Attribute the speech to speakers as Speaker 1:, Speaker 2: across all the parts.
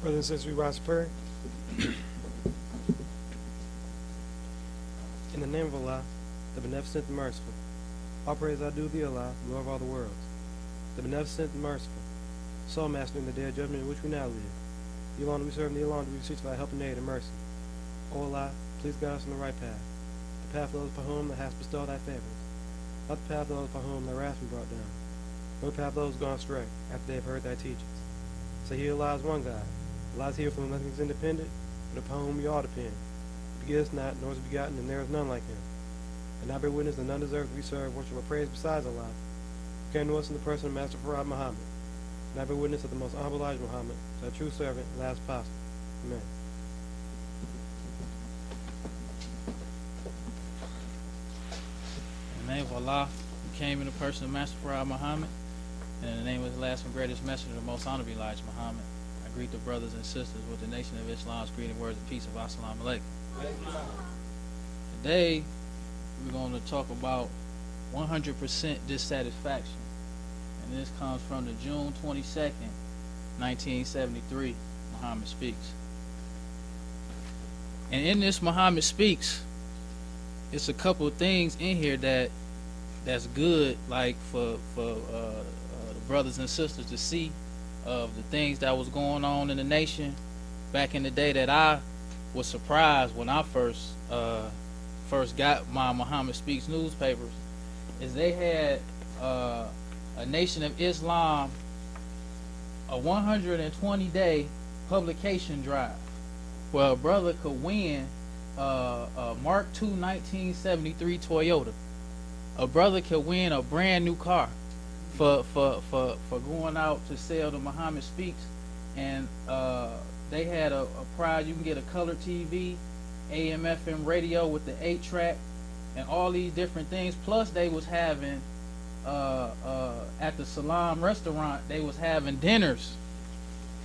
Speaker 1: Brothers and sisters, we rise to prayer. In the name of Allah, the beneficent and merciful. All praise I do thee, Allah, Lord of all the worlds. The beneficent and merciful. Soul master in the day of judgment in which we now live. You alone we serve, and you alone do we beseech thy help and aid and mercy. O Allah, please guide us on the right path. The path of those upon whom thou hast bestowed thy favors. Not the path of those upon whom thy wrath has been brought down. Nor the path of those gone astray after they have heard thy teachings. Say he Allah is one God. Allah is he from whom nothing is independent, but upon whom we all depend. He begets not, nor is begotten, and there is none like him. And I bear witness that none deserves to be served, worship, or praise besides Allah, who came to us in the person of Master Farad Muhammad. And I bear witness of the most humble Elijah Muhammad, thy true servant, last apostle. Amen.
Speaker 2: In the name of Allah, who came in the person of Master Farad Muhammad, and in the name of his last and greatest messenger, the most honorable Elijah Muhammad, I greet the brothers and sisters with the Nation of Islam's greeting words of peace of Assalamu alaikum. Today, we're going to talk about 100% dissatisfaction. And this comes from the June 22nd, 1973, Muhammad Speaks. And in this Muhammad Speaks, it's a couple of things in here that's good, like for the brothers and sisters to see of the things that was going on in the nation back in the day, that I was surprised when I first got my Muhammad Speaks newspapers, is they had a Nation of Islam, a 120-day publication drive where a brother could win a Mark II 1973 Toyota. A brother could win a brand new car for going out to sell the Muhammad Speaks. And they had a prize. You can get a color TV, AM FM radio with the 8-track, and all these different things. Plus they was having at the Salam restaurant, they was having dinners.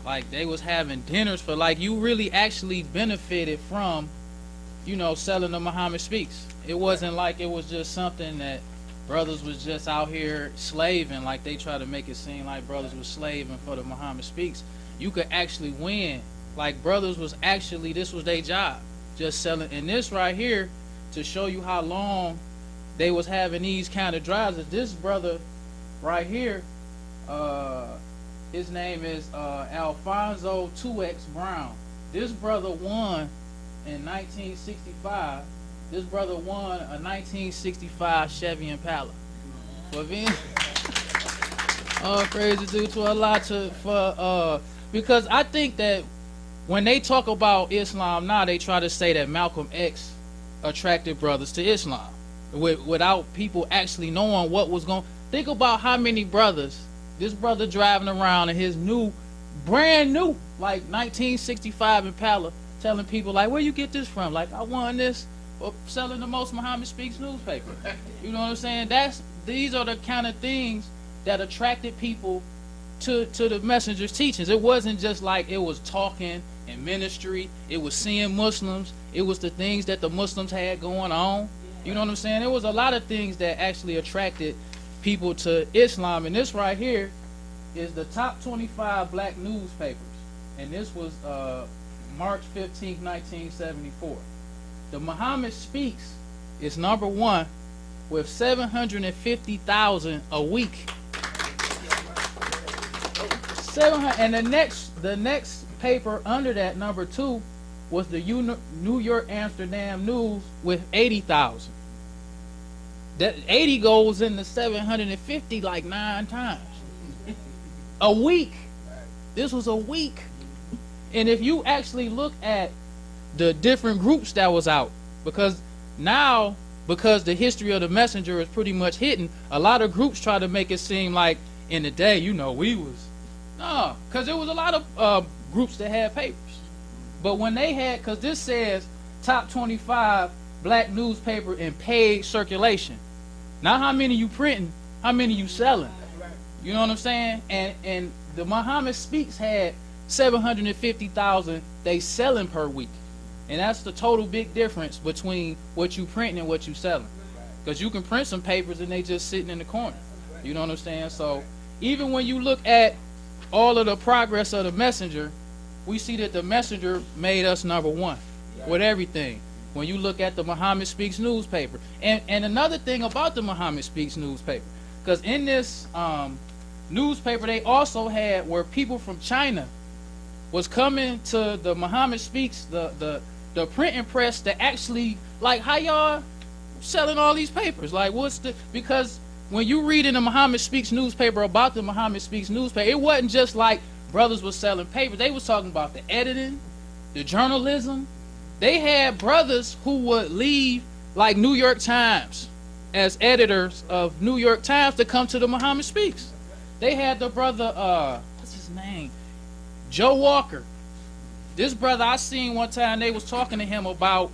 Speaker 2: Like they was having dinners for, like, you really actually benefited from, you know, selling the Muhammad Speaks. It wasn't like it was just something that brothers was just out here slaving, like they try to make it seem like brothers was slaving for the Muhammad Speaks. You could actually win. Like brothers was actually, this was their job, just selling. And this right here, to show you how long they was having these kind of drives, is this brother right here. His name is Alfonso 2X Brown. This brother won in 1965. This brother won a 1965 Chevy Impala. For being all praise is due to Allah because I think that when they talk about Islam now, they try to say that Malcolm X attracted brothers to Islam without people actually knowing what was going. Think about how many brothers, this brother driving around in his new, brand new, like 1965 Impala, telling people like, where you get this from? Like, I won this for selling the most Muhammad Speaks newspaper. You know what I'm saying? These are the kind of things that attracted people to the messenger's teachings. It wasn't just like it was talking and ministry. It was seeing Muslims. It was the things that the Muslims had going on. You know what I'm saying? There was a lot of things that actually attracted people to Islam. And this right here is the top 25 black newspapers. And this was March 15th, 1974. The Muhammad Speaks is number one with 750,000 a week. 700, and the next paper under that, number two, was the New York Amsterdam News with 80,000. That 80 goes into 750 like 9 times. A week. This was a week. And if you actually look at the different groups that was out, because the history of the messenger is pretty much hidden, a lot of groups try to make it seem like in the day, you know, we was, no, because there was a lot of groups that had papers. But when they had, because this says top 25 black newspaper in paid circulation. Not how many you printing, how many you selling. You know what I'm saying? And the Muhammad Speaks had 750,000 they selling per week. And that's the total big difference between what you printing and what you selling. Because you can print some papers and they just sitting in the corner. You know what I'm saying? So even when you look at all of the progress of the messenger, we see that the messenger made us number one with everything. When you look at the Muhammad Speaks newspaper, and another thing about the Muhammad Speaks newspaper, because in this newspaper they also had where people from China was coming to the Muhammad Speaks, the printing press, to actually, like, how y'all selling all these papers? Like, what's the, because when you read in the Muhammad Speaks newspaper about the Muhammad Speaks newspaper, it wasn't just like brothers was selling papers. They was talking about the editing, the journalism. They had brothers who would leave, like, New York Times as editors of New York Times to come to the Muhammad Speaks. They had the brother, what's his name? Joe Walker. This brother I seen one time, they was talking to him about,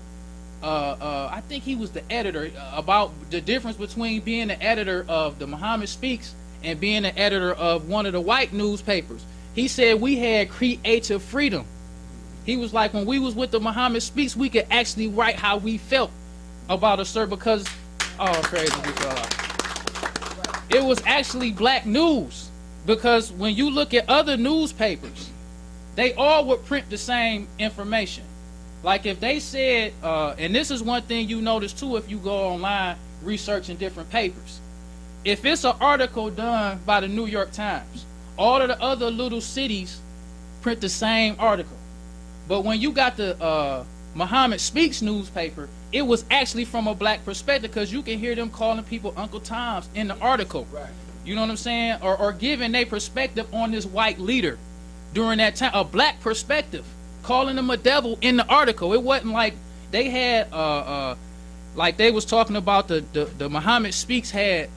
Speaker 2: I think he was the editor, about the difference between being the editor of the Muhammad Speaks and being the editor of one of the white newspapers. He said we had creative freedom. He was like, when we was with the Muhammad Speaks, we could actually write how we felt about a certain, because, oh, praise be to Allah. It was actually black news, because when you look at other newspapers, they all would print the same information. Like if they said, and this is one thing you notice too if you go online researching different papers. If it's an article done by the New York Times, all of the other little cities print the same article. But when you got the Muhammad Speaks newspaper, it was actually from a black perspective, because you can hear them calling people Uncle Toms in the article. Right. You know what I'm saying? Or giving their perspective on this white leader during that time, a black perspective, calling him a devil in the article. It wasn't like they had, like they was talking about the Muhammad Speaks had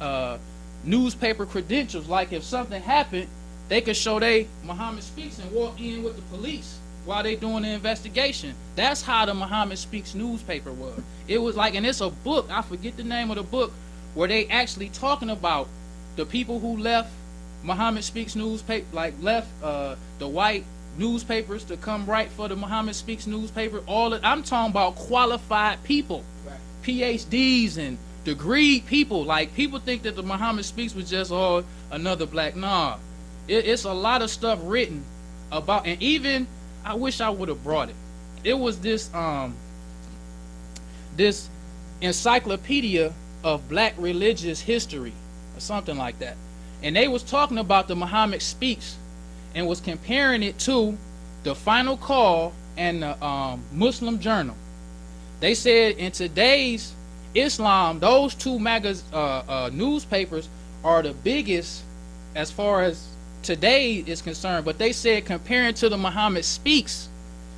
Speaker 2: newspaper credentials. Like if something happened, they could show they Muhammad Speaks and walk in with the police while they doing the investigation. That's how the Muhammad Speaks newspaper was. It was like, and it's a book, I forget the name of the book, where they actually talking about the people who left Muhammad Speaks newspaper, like left the white newspapers to come write for the Muhammad Speaks newspaper. I'm talking about qualified people, right. PhDs and degree people. Like, people think that the Muhammad Speaks was just another black. Nah, it's a lot of stuff written about, and even I wish I would have brought it. It was this this encyclopedia of black religious history or something like that. And they was talking about the Muhammad Speaks and was comparing it to the Final Call and the Muslim Journal. They said in today's Islam, those two newspapers are the biggest as far as today is concerned. But they said, comparing to the Muhammad Speaks,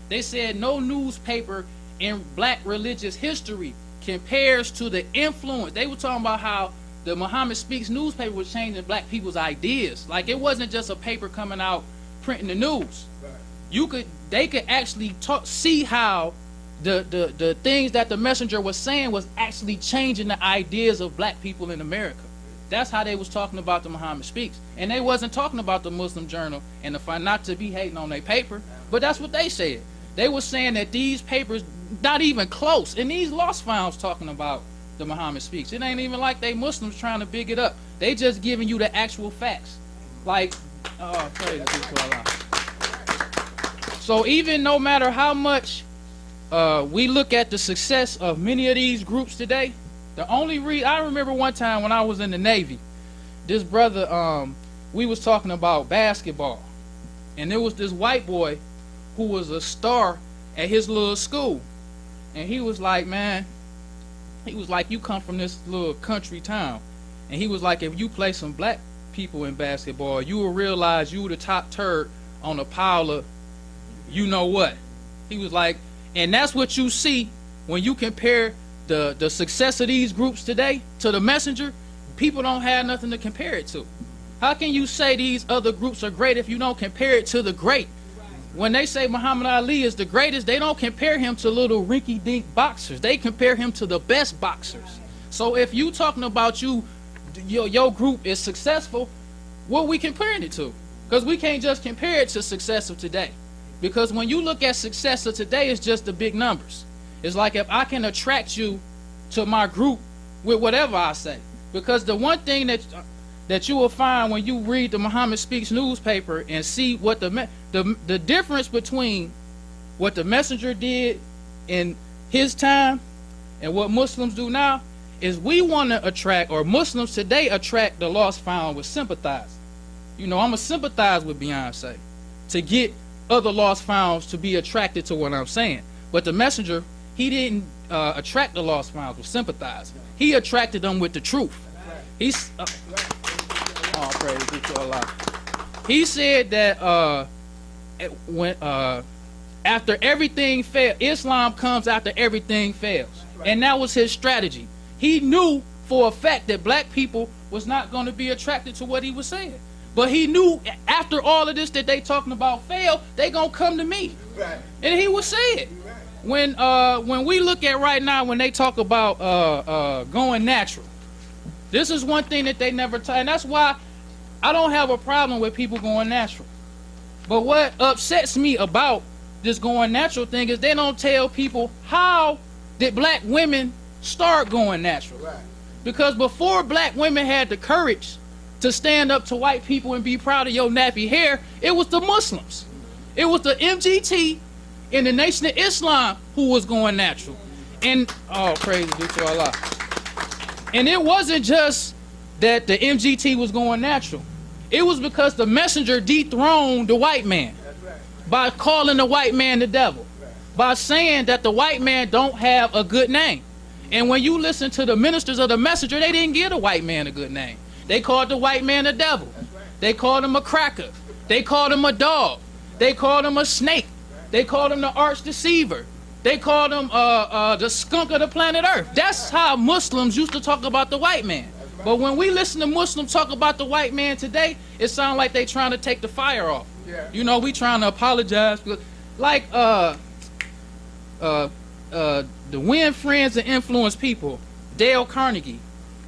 Speaker 2: they said no newspaper in black religious history compares to the influence. They were talking about how the Muhammad Speaks newspaper was changing black people's ideas. Like, it wasn't just a paper coming out printing the news. Right. They could actually see how the things that the messenger was saying was actually changing the ideas of black people in America. That's how they was talking about the Muhammad Speaks. And they wasn't talking about the Muslim Journal and not to be hating on their paper, but that's what they said. They were saying that these papers not even close, and these lost files talking about the Muhammad Speaks. It ain't even like they Muslims trying to big it up. They just giving you the actual facts. Like, oh, praise be to Allah. So even no matter how much we look at the success of many of these groups today, the only reason, I remember one time when I was in the Navy, this brother, we was talking about basketball, and there was this white boy who was a star at his little school, and he was like, man, he was like, you come from this little country town, and he was like, if you play some black people in basketball, you will realize you were the top turd on a pile of you know what. He was like, and that's what you see when you compare the success of these groups today to the messenger. People don't have nothing to compare it to. How can you say these other groups are great if you don't compare it to the great? When they say Muhammad Ali is the greatest, they don't compare him to little rinky-dink boxers. They compare him to the best boxers. So if you talking about your group is successful, what are we comparing it to? Because we can't just compare it to success of today. Because when you look at success of today, it's just the big numbers. It's like if I can attract you to my group with whatever I say. Because the one thing that that you will find when you read the Muhammad Speaks newspaper and see what the difference between what the messenger did in his time and what Muslims do now is we want to attract, or Muslims today attract, the lost found with sympathize. You know, I'm going to sympathize with Beyonce to get other lost founds to be attracted to what I'm saying. But the messenger, he didn't attract the lost founds with sympathize. He attracted them with the truth. He's oh, praise be to Allah. He said that when after everything fails, Islam comes after everything fails, and that was his strategy. He knew for a fact that black people was not going to be attracted to what he was saying. But he knew after all of this that they talking about fail, they gonna come to me. Right. And he would say it. Right. When we look at right now, when they talk about going natural, this is one thing that they never tell, and that's why I don't have a problem with people going natural. But what upsets me about this going natural thing is they don't tell people how did black women start going natural. Right. Because before black women had the courage to stand up to white people and be proud of your nappy hair, it was the Muslims. It was the MGT in the Nation of Islam who was going natural. And oh, praise be to Allah. And it wasn't just that the MGT was going natural. It was because the messenger dethroned the white man by calling the white man the devil, by saying that the white man don't have a good name. And when you listen to the ministers of the messenger, they didn't give the white man a good name. They called the white man a devil. They called him a cracker. They called him a dog. They called him a snake. They called him the arch deceiver. They called him the skunk of the planet Earth. That's how Muslims used to talk about the white man. But when we listen to Muslims talk about the white man today, it sounds like they trying to take the fire off. Yeah. You know, we trying to apologize. Like the Win Friends and Influence People, Dale Carnegie.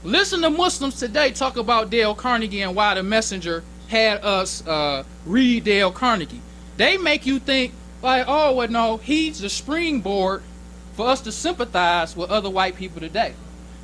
Speaker 2: Listen to Muslims today talk about Dale Carnegie and why the messenger had us read Dale Carnegie. They make you think like, oh, well, no, he's the springboard for us to sympathize with other white people today.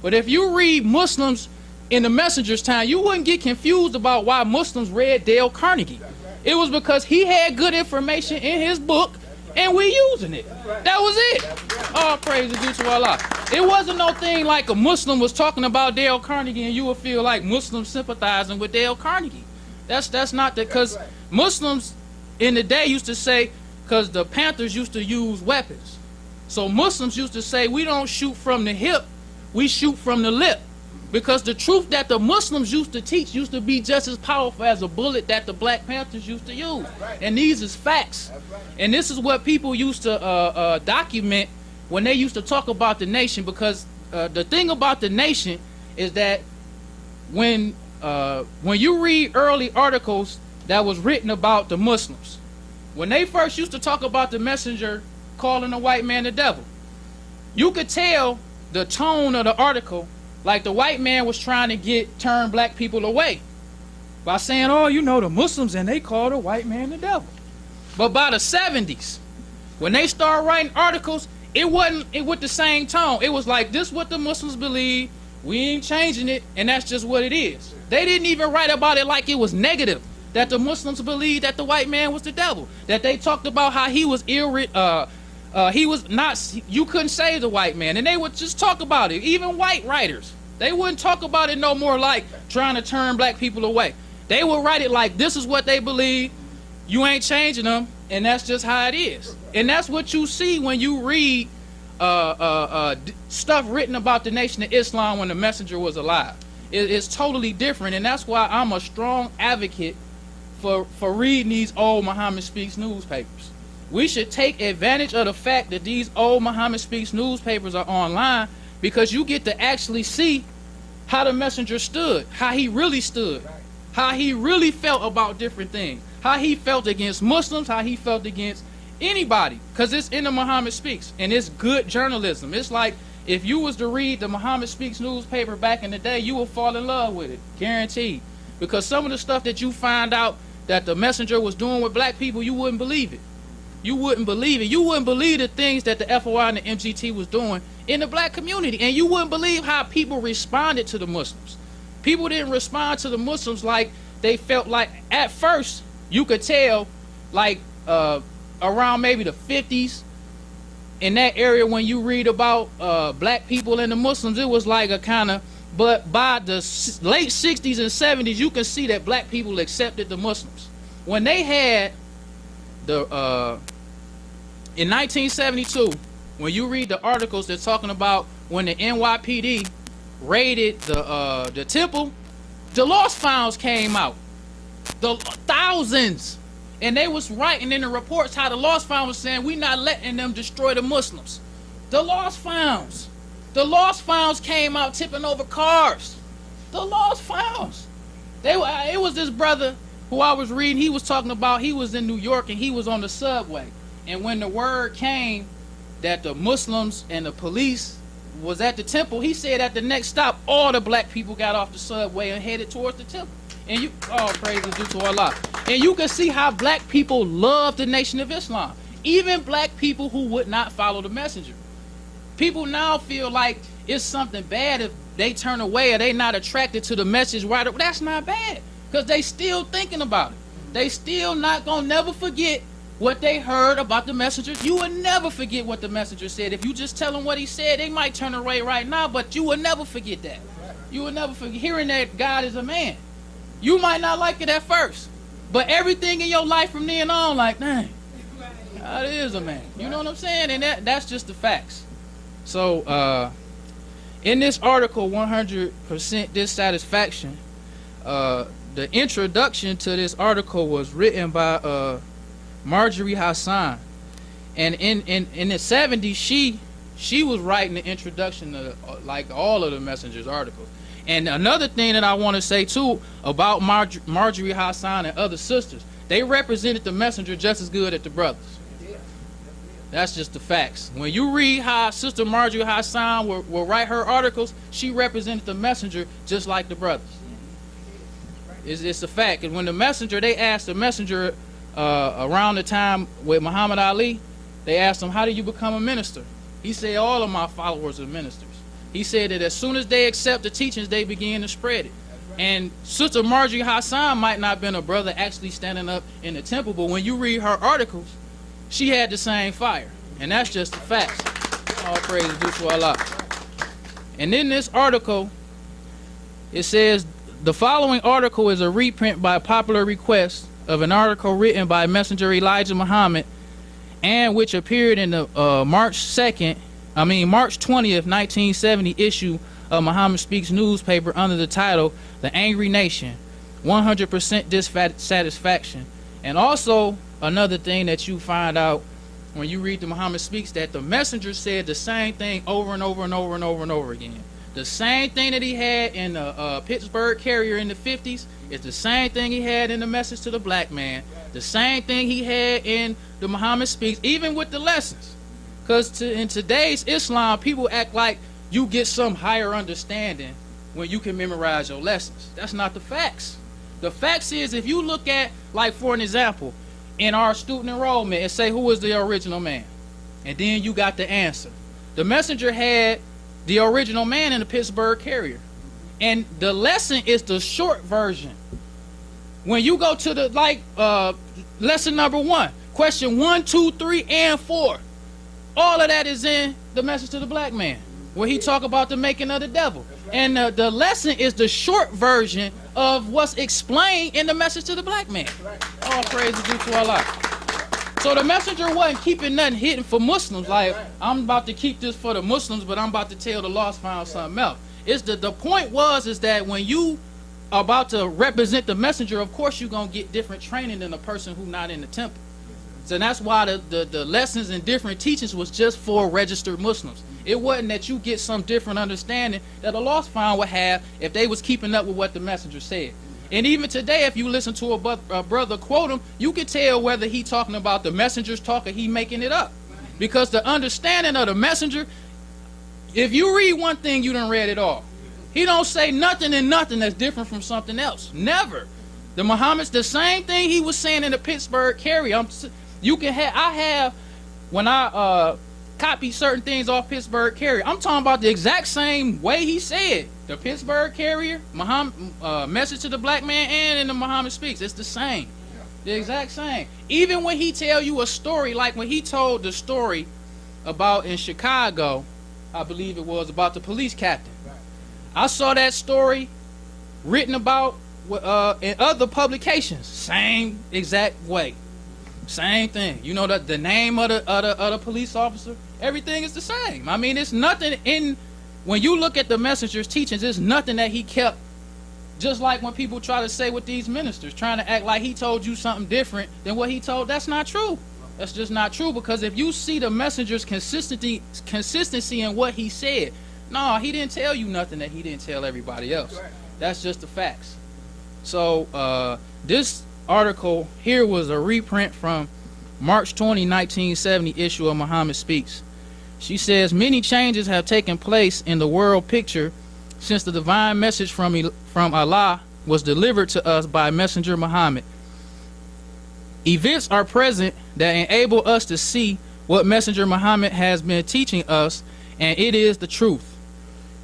Speaker 2: But if you read Muslims in the messenger's time, you wouldn't get confused about why Muslims read Dale Carnegie. It was because he had good information in his book and we using it. That was it. All praise be to Allah. It wasn't no thing like a Muslim was talking about Dale Carnegie and you would feel like Muslims sympathizing with Dale Carnegie. That's not that, because Muslims in the day used to say, because the Panthers used to use weapons. So Muslims used to say, we don't shoot from the hip, we shoot from the lip. Because the truth that the Muslims used to teach used to be just as powerful as a bullet that the Black Panthers used to use. And these is facts. And this is what people used to document when they used to talk about the nation, because the thing about the nation is that when you read early articles that was written about the Muslims, when they first used to talk about the messenger calling the white man the devil, you could tell the tone of the article like the white man was trying to turn black people away by saying, oh, you know, the Muslims, and they call the white man the devil. But by the 70s, when they started writing articles, it wasn't with the same tone. It was like, this is what the Muslims believe, we ain't changing it, and that's just what it is. They didn't even write about it like it was negative, that the Muslims believed that the white man was the devil, that they talked about how he was he was not, you couldn't save the white man, and they would just talk about it. Even white writers, they wouldn't talk about it no more like trying to turn black people away. They would write it like, this is what they believe, you ain't changing them, and that's just how it is. And that's what you see when you read stuff written about the Nation of Islam when the messenger was alive. It's totally different, and that's why I'm a strong advocate for reading these old Muhammad Speaks newspapers. We should take advantage of the fact that these old Muhammad Speaks newspapers are online, because you get to actually see how the messenger stood, how he really stood, how he really felt about different things, how he felt against Muslims, how he felt against anybody, because it's in the Muhammad Speaks, and it's good journalism. It's like if you was to read the Muhammad Speaks newspaper back in the day, you would fall in love with it, guaranteed. Because some of the stuff that you find out that the messenger was doing with black people, you wouldn't believe it. You wouldn't believe it. You wouldn't believe the things that the FOI and the MGT was doing in the black community. And you wouldn't believe how people responded to the Muslims. People didn't respond to the Muslims like they felt like. At first, you could tell, like around maybe the 50s, in that area, when you read about black people and the Muslims, it was like a kind of, but by the late 60s and 70s, you can see that black people accepted the Muslims. When they had the, in 1972, when you read the articles, they're talking about when the NYPD raided the temple, the lost files came out, the thousands. And they was writing in the reports how the lost found was saying, we not letting them destroy the Muslims. The lost founds. The lost founds came out tipping over cars. The lost founds. It was this brother who I was reading, he was talking about, he was in New York and he was on the subway. And when the word came that the Muslims and the police was at the temple, he said at the next stop, all the black people got off the subway and headed towards the temple. And you, all praises due to Allah. And you can see how black people love the Nation of Islam. Even black people who would not follow the messenger. People now feel like it's something bad if they turn away or they not attracted to the message right away. That's not bad, because they still thinking about it. They still not gonna never forget what they heard about the messenger. You will never forget what the messenger said. If you just tell them what he said, they might turn away right now, but you will never forget that. You will never forget hearing that God is a man. You might not like it at first, but everything in your life from then on, like, dang, God is a man. You know what I'm saying? And that's just the facts. So, in this article, 100% Dissatisfaction, the introduction to this article was written by Marjorie Hassan. And in the 70s, she was writing the introduction to like all of the Messenger's articles. And another thing that I want to say too about Marjorie Hassan and other sisters, they represented the Messenger just as good as the brothers. That's just the facts. When you read how Sister Marjorie Hassan will write her articles, she represented the Messenger just like the brothers. It's a fact. And when the Messenger, they asked the Messenger around the time with Muhammad Ali, they asked him, how do you become a minister? He said, all of my followers are ministers. He said that as soon as they accept the teachings, they begin to spread it. And Sister Marjorie Hassan might not have been a brother actually standing up in the temple, but when you read her articles, she had the same fire. And that's just the facts. All praise is due to Allah. And in this article, it says, the following article is a reprint by popular request of an article written by Messenger Elijah Muhammad, and which appeared in the March 20th, 1970 issue of Muhammad Speaks newspaper under the title, The Angry Nation, 100% Dissatisfaction. And also, another thing that you find out when you read the Muhammad Speaks, that the Messenger said the same thing over and over and over and over and over again. The same thing that he had in the Pittsburgh Carrier in the 50s is the same thing he had in the Message to the Black Man. The same thing he had in the Muhammad Speaks, even with the lessons. Because in today's Islam, people act like you get some higher understanding when you can memorize your lessons. That's not the facts. The facts is, if you look at, like for an example, in our student enrollment, and say who was the original man, and then you got the answer. The Messenger had the original man in the Pittsburgh Carrier, and the lesson is the short version. When you go to the lesson number 1, question 1, 2, 3, and 4, all of that is in the Message to the Black Man, where he talk about the making of the devil. And the lesson is the short version of what's explained in the Message to the Black Man. All praise is due to Allah. So the Messenger wasn't keeping nothing hidden for Muslims. Like, I'm about to keep this for the Muslims, but I'm about to tell the lost found something else. It's the point is that when you are about to represent the Messenger, of course you're going to get different training than a person who's not in the temple. So that's why the lessons and different teachings was just for registered Muslims. It wasn't that you get some different understanding that a lost found would have if they was keeping up with what the Messenger said. And even today, if you listen to a brother quote him, you can tell whether he talking about the Messenger's talk or he making it up. Because the understanding of the Messenger, if you read one thing, you done read it all. He don't say nothing and nothing that's different from something else. Never. The Muhammad's the same thing he was saying in the Pittsburgh Carrier. When I copied certain things off Pittsburgh Carrier. I'm talking about the exact same way he said. The Pittsburgh Carrier, Muhammad, Message to the Black Man, and in the Muhammad Speaks. It's the same. The exact same. Even when he tell you a story, like when he told the story about in Chicago, I believe it was, about the police captain. I saw that story written about in other publications. Same exact way. Same thing. You know the name of the police officer? Everything is the same. I mean, it's nothing in, when you look at the messenger's teachings, there's nothing that he kept. Just like when people try to say with these ministers, trying to act like he told you something different than what he told. That's not true. That's just not true, because if you see the messenger's consistency in what he said, no, he didn't tell you nothing that he didn't tell everybody else. That's just the facts. So this article here was a reprint from March 20, 1970 issue of Muhammad Speaks. She says, many changes have taken place in the world picture since the divine message from Allah was delivered to us by Messenger Muhammad. Events are present that enable us to see what Messenger Muhammad has been teaching us, and it is the truth.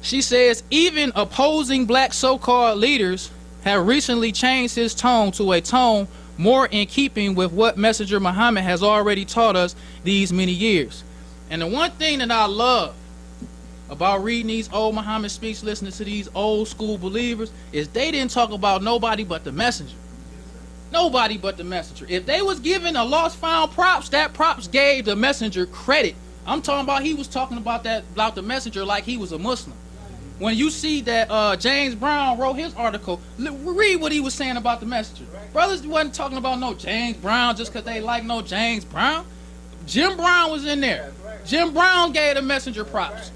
Speaker 2: She says, even opposing black so-called leaders have recently changed his tone to a tone more in keeping with what Messenger Muhammad has already taught us these many years. And the one thing that I love about reading these old Muhammad Speaks, listening to these old school believers, is they didn't talk about nobody but the messenger. Nobody but the messenger. If they was giving a lost found props, that props gave the messenger credit. I'm talking about, he was talking about the messenger like he was a Muslim. When you see that James Brown wrote his article, read what he was saying about the messenger. Brothers wasn't talking about no James Brown just because they like no James Brown. Jim Brown was in there. Jim Brown gave the messenger props.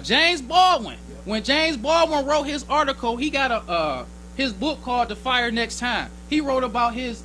Speaker 2: James Baldwin. When James Baldwin wrote his article, he got his book called The Fire Next Time. He wrote about his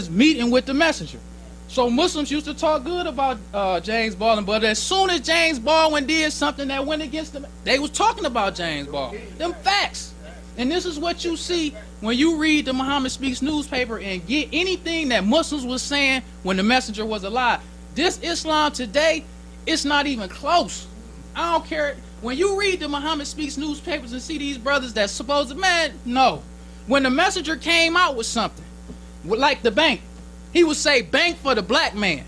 Speaker 2: meeting with the messenger. So Muslims used to talk good about James Baldwin, but as soon as James Baldwin did something that went against them, they was talking about James Baldwin. Them facts. And this is what you see when you read the Muhammad Speaks newspaper and get anything that Muslims was saying when the messenger was alive. This Islam today, it's not even close. I don't care. When you read the Muhammad Speaks newspapers and see these brothers that's supposed to, man, no. When the messenger came out with something, like the bank, he would say, bank for the black man.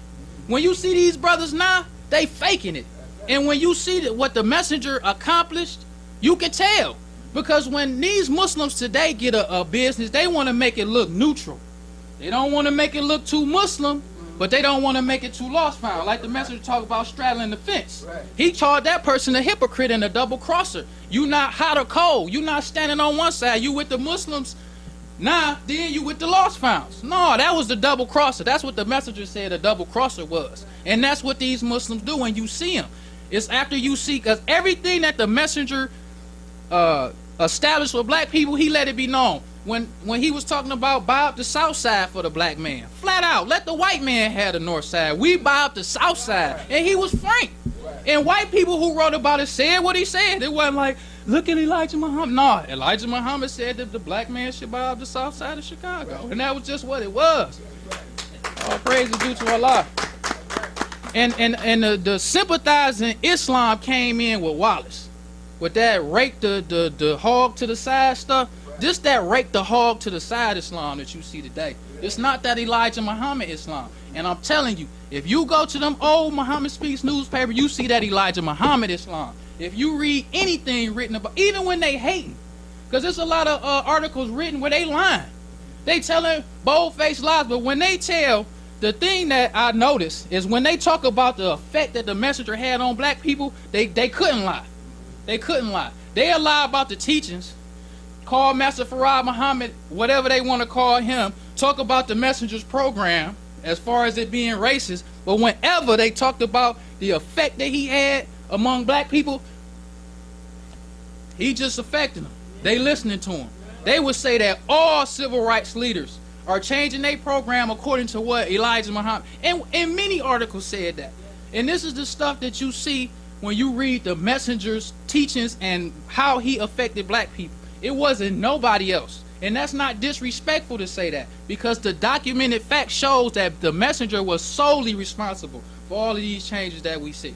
Speaker 2: When you see these brothers now, they faking it. And when you see that what the messenger accomplished, you can tell. Because when these Muslims today get a business, they want to make it look neutral. They don't want to make it look too Muslim, but they don't want to make it too lost found. Like the messenger talk about straddling the fence. Right. He called that person a hypocrite and a double crosser. You not hot or cold. You not standing on one side. You with the Muslims. Nah, then you with the lost founds. No, that was the double crosser. That's what the messenger said a double crosser was. And that's what these Muslims do when you see them. It's after you see, because everything that the messenger established for black people, he let it be known. When he was talking about buy up the south side for the black man, flat out, let the white man have the north side. We buy up the south side. And he was frank. And white people who wrote about it said what he said. It wasn't like, look at Elijah Muhammad. No, Elijah Muhammad said that the black man should buy up the south side of Chicago. And that was just what it was. All praise is due to Allah. And the sympathizing Islam came in with Wallace. With that rake the hog to the side stuff. This that rake the hog to the side Islam that you see today. It's not that Elijah Muhammad Islam. And I'm telling you, if you go to them old Muhammad Speaks newspaper, you see that Elijah Muhammad Islam. If you read anything written about, even when they hating, because there's a lot of articles written where they lying. They telling bold-faced lies, but when they tell, the thing that I noticed is when they talk about the effect that the messenger had on black people, they couldn't lie. They couldn't lie. They'll lie about the teachings, call Master Farad Muhammad, whatever they want to call him, talk about the messenger's program as far as it being racist, but whenever they talked about the effect that he had among black people, he just affected them. They listening to him. They would say that all civil rights leaders are changing their program according to what Elijah Muhammad, and many articles said that. And this is the stuff that you see when you read the messenger's teachings and how he affected black people. It wasn't nobody else. And that's not disrespectful to say that, because the documented fact shows that the messenger was solely responsible for all of these changes that we see.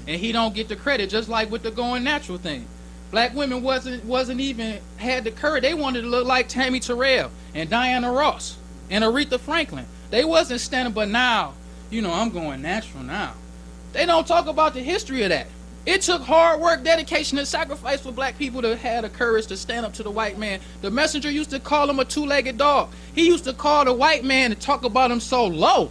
Speaker 2: And he don't get the credit, just like with the going natural thing. Black women wasn't even had the courage. They wanted to look like Tammy Terrell and Diana Ross and Aretha Franklin. They wasn't standing, but now, I'm going natural now. They don't talk about the history of that. It took hard work, dedication, and sacrifice for black people to have the courage to stand up to the white man. The messenger used to call him a two-legged dog. He used to call the white man and talk about him so low.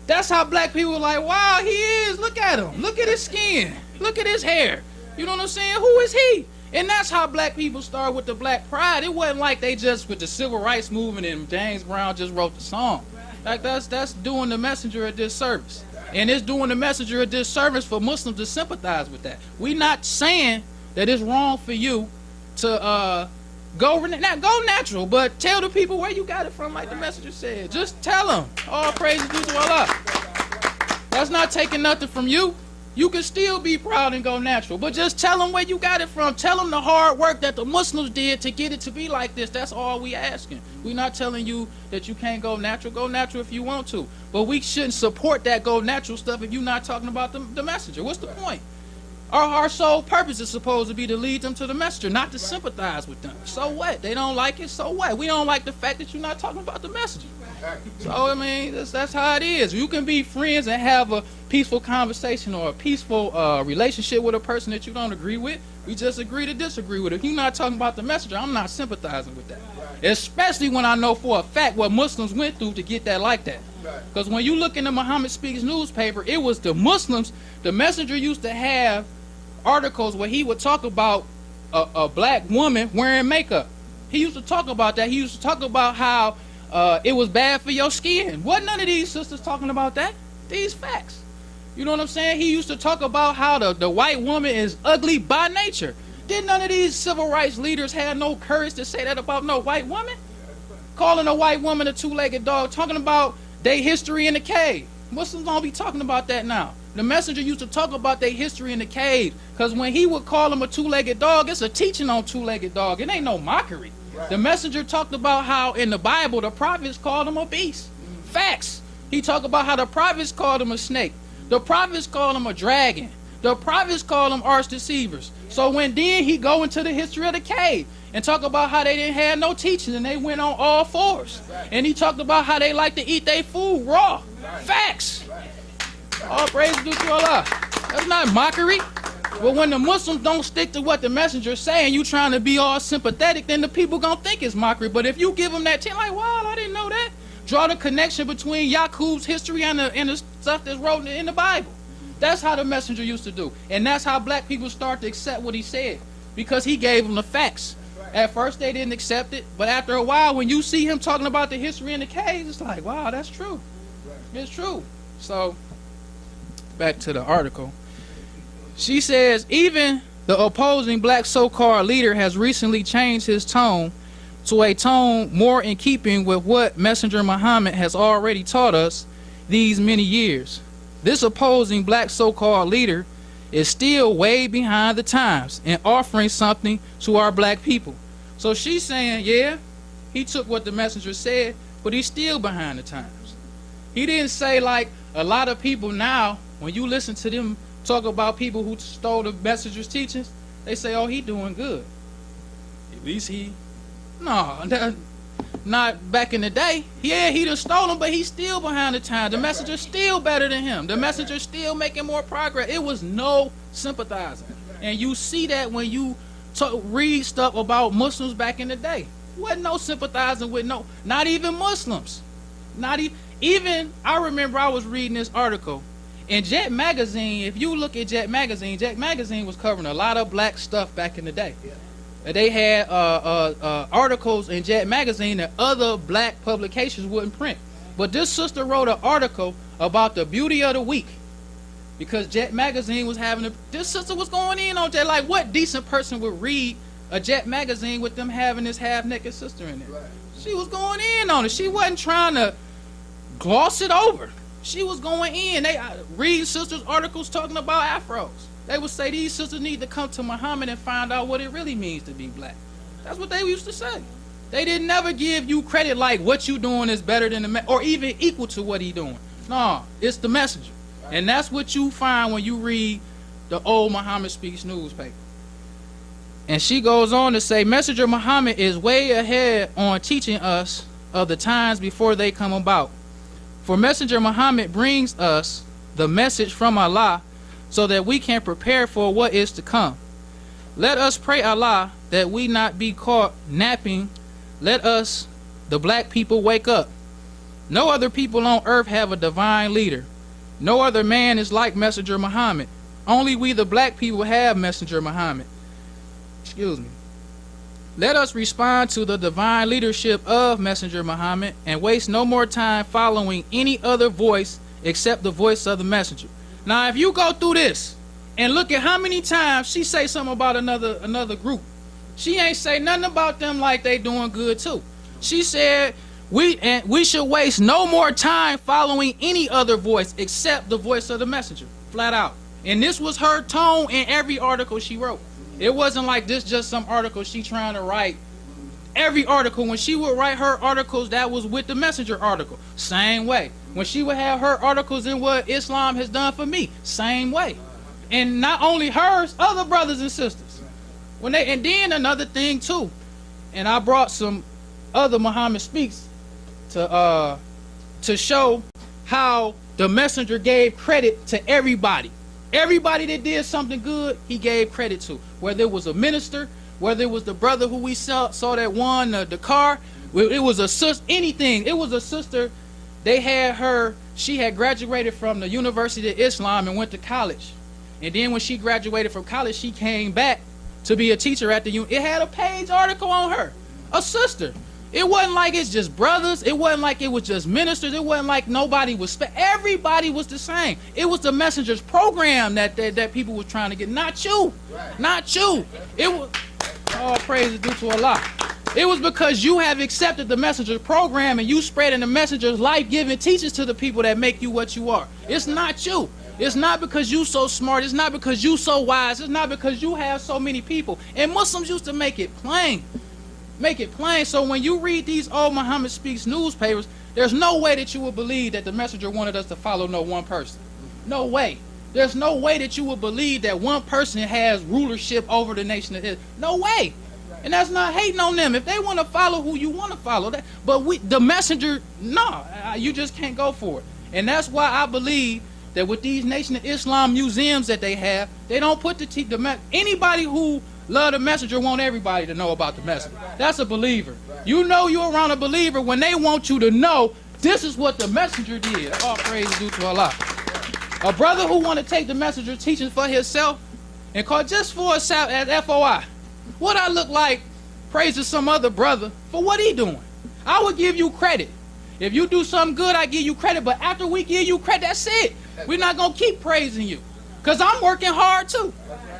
Speaker 2: That's how black people were like, wow, he is. Look at him. Look at his skin. Look at his hair. You know what I'm saying? Who is he? And that's how black people started with the black pride. It wasn't like they just, with the civil rights movement and James Brown just wrote the song. Like that's doing the messenger a disservice. And it's doing the messenger a disservice for Muslims to sympathize with that. We not saying that it's wrong for you to go natural, but tell the people where you got it from, like the messenger said. Just tell them. All praises due to Allah. That's not taking nothing from you. You can still be proud and go natural, but just tell them where you got it from. Tell them the hard work that the Muslims did to get it to be like this. That's all we asking. We're not telling you that you can't go natural. Go natural if you want to, but we shouldn't support that go natural stuff if you're not talking about the messenger. What's the point? Our sole purpose is supposed to be to lead them to the messenger, not to sympathize with them. So what? They don't like it, so what? We don't like the fact that you're not talking about the messenger. So, I mean, that's how it is. You can be friends and have a peaceful conversation or a peaceful relationship with a person that you don't agree with. We just agree to disagree with it. If you're not talking about the messenger, I'm not sympathizing with that. Especially when I know for a fact what Muslims went through to get that like that. Because when you look in the Muhammad Speaks newspaper, it was the Muslims. The messenger used to have articles where he would talk about a black woman wearing makeup. He used to talk about that. He used to talk about how it was bad for your skin. Wasn't none of these sisters talking about that? These facts. You know what I'm saying? He used to talk about how the white woman is ugly by nature. Did none of these civil rights leaders have no courage to say that about no white woman? Calling a white woman a two-legged dog, talking about their history in the cave. Muslims don't be talking about that now. The messenger used to talk about their history in the cave, because when he would call them a two-legged dog, it's a teaching on two-legged dog. It ain't no mockery. The messenger talked about how in the Bible the prophets called him a beast. Facts. He talked about how the prophets called him a snake. The prophets called him a dragon. The prophets called him arch deceivers. So when then he go into the history of the cave and talk about how they didn't have no teaching and they went on all fours. And he talked about how they like to eat their food raw. Facts. All praise due to Allah. That's not mockery. But when the Muslims don't stick to what the messenger saying, you trying to be all sympathetic, then the people gonna think it's mockery. But if you give them that thing, like, wow, I didn't know that. Draw the connection between Yaqub's history and the stuff that's wrote in the Bible. That's how the messenger used to do. And that's how black people start to accept what he said, because he gave them the facts. At first they didn't accept it, but after a while, when you see him talking about the history in the caves, it's like, wow, that's true. It's true. So, back to the article. She says, even the opposing black so-called leader has recently changed his tone to a tone more in keeping with what Messenger Muhammad has already taught us these many years. This opposing black so-called leader is still way behind the times and offering something to our black people. So she's saying, yeah, he took what the messenger said, but he's still behind the times. He didn't say like a lot of people now, when you listen to them talk about people who stole the messenger's teachings, they say, oh, he doing good. At least he, no, not back in the day. Yeah, he done stole them, but he's still behind the time. The messenger's still better than him. The messenger's still making more progress. It was no sympathizing. And you see that when you read stuff about Muslims back in the day. Wasn't no sympathizing with not even Muslims. Not even, I remember I was reading this article in Jet Magazine. If you look at Jet Magazine was covering a lot of black stuff back in the day. They had articles in Jet Magazine that other black publications wouldn't print. But this sister wrote an article about the beauty of the week, because Jet Magazine was this sister was going in on Jet. Like, what decent person would read a Jet Magazine with them having this half-naked sister in it? Right. She was going in on it. She wasn't trying to gloss it over. She was going in. They read sisters' articles talking about afros. They would say these sisters need to come to Muhammad and find out what it really means to be black. That's what they used to say. They didn't never give you credit like what you doing is better than the or even equal to what he doing. No, it's the messenger. And that's what you find when you read the old Muhammad Speaks newspaper. And she goes on to say, Messenger Muhammad is way ahead on teaching us of the times before they come about. For Messenger Muhammad brings us the message from Allah so that we can prepare for what is to come. Let us pray Allah that we not be caught napping. Let us, the black people, wake up. No other people on earth have a divine leader. No other man is like Messenger Muhammad. Only we the black people have Messenger Muhammad. Excuse me. Let us respond to the divine leadership of Messenger Muhammad and waste no more time following any other voice except the voice of the messenger. Now, if you go through this and look at how many times she say something about another group, she ain't say nothing about them like they doing good too. She said we should waste no more time following any other voice except the voice of the messenger, flat out. And this was her tone in every article she wrote. It wasn't like this just some article she trying to write. Every article, when she would write her articles, that was with the messenger article. Same way. When she would have her articles in what Islam has done for me, same way. And not only hers, other brothers and sisters. And then another thing too, and I brought some other Muhammad Speaks to show how the messenger gave credit to everybody. Everybody that did something good, he gave credit to. Whether it was a minister, whether it was the brother who we saw that won the car, it was a sister, anything. It was a sister. They had her, she had graduated from the University of Islam and went to college. And then when she graduated from college, she came back to be a teacher at the it had a page article on her. A sister. It wasn't like it's just brothers. It wasn't like it was just ministers. It wasn't like nobody was everybody was the same. It was the messenger's program that people were trying to get. Not you. Right. Not you. It was all praise is due to Allah. It was because you have accepted the messenger's program and you spreading the messenger's life-giving teachings to the people that make you what you are. It's not you. It's not because you so smart. It's not because you so wise. It's not because you have so many people. And Muslims used to make it plain. Make it plain. So when you read these old Muhammad Speaks newspapers, there's no way that you would believe that the messenger wanted us to follow no one person. No way. There's no way that you would believe that one person has rulership over the nation of Israel. No way. And that's not hating on them. If they want to follow who you want to follow, that. But the messenger, no, you just can't go for it. And that's why I believe that with these Nation of Islam museums that they have, they don't put anybody who love the messenger want everybody to know about the messenger. That's a believer. You know you're around a believer when they want you to know this is what the messenger did. All praise is due to Allah. A brother who want to take the messenger's teachings for himself and call just for us out as FOI. What I look like praises some other brother for what he doing. I would give you credit. If you do something good, I give you credit. But after we give you credit, that's it. We're not going to keep praising you. Because I'm working hard too.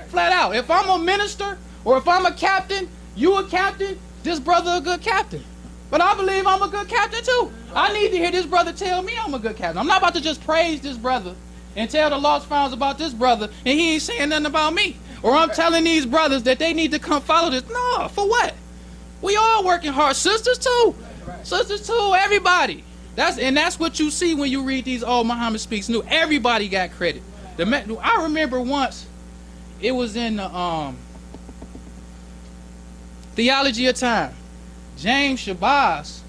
Speaker 2: Flat out. If I'm a minister or if I'm a captain, you a captain, this brother a good captain. But I believe I'm a good captain too. I need to hear this brother tell me I'm a good captain. I'm not about to just praise this brother and tell the lost founds about this brother and he ain't saying nothing about me. Or I'm telling these brothers that they need to come follow this. No, for what? We all working hard. Sisters too. Sisters too. Everybody. That's what you see when you read these old Muhammad Speaks New. Everybody got credit. I remember once, it was in the Theology of Time. James Shabazz,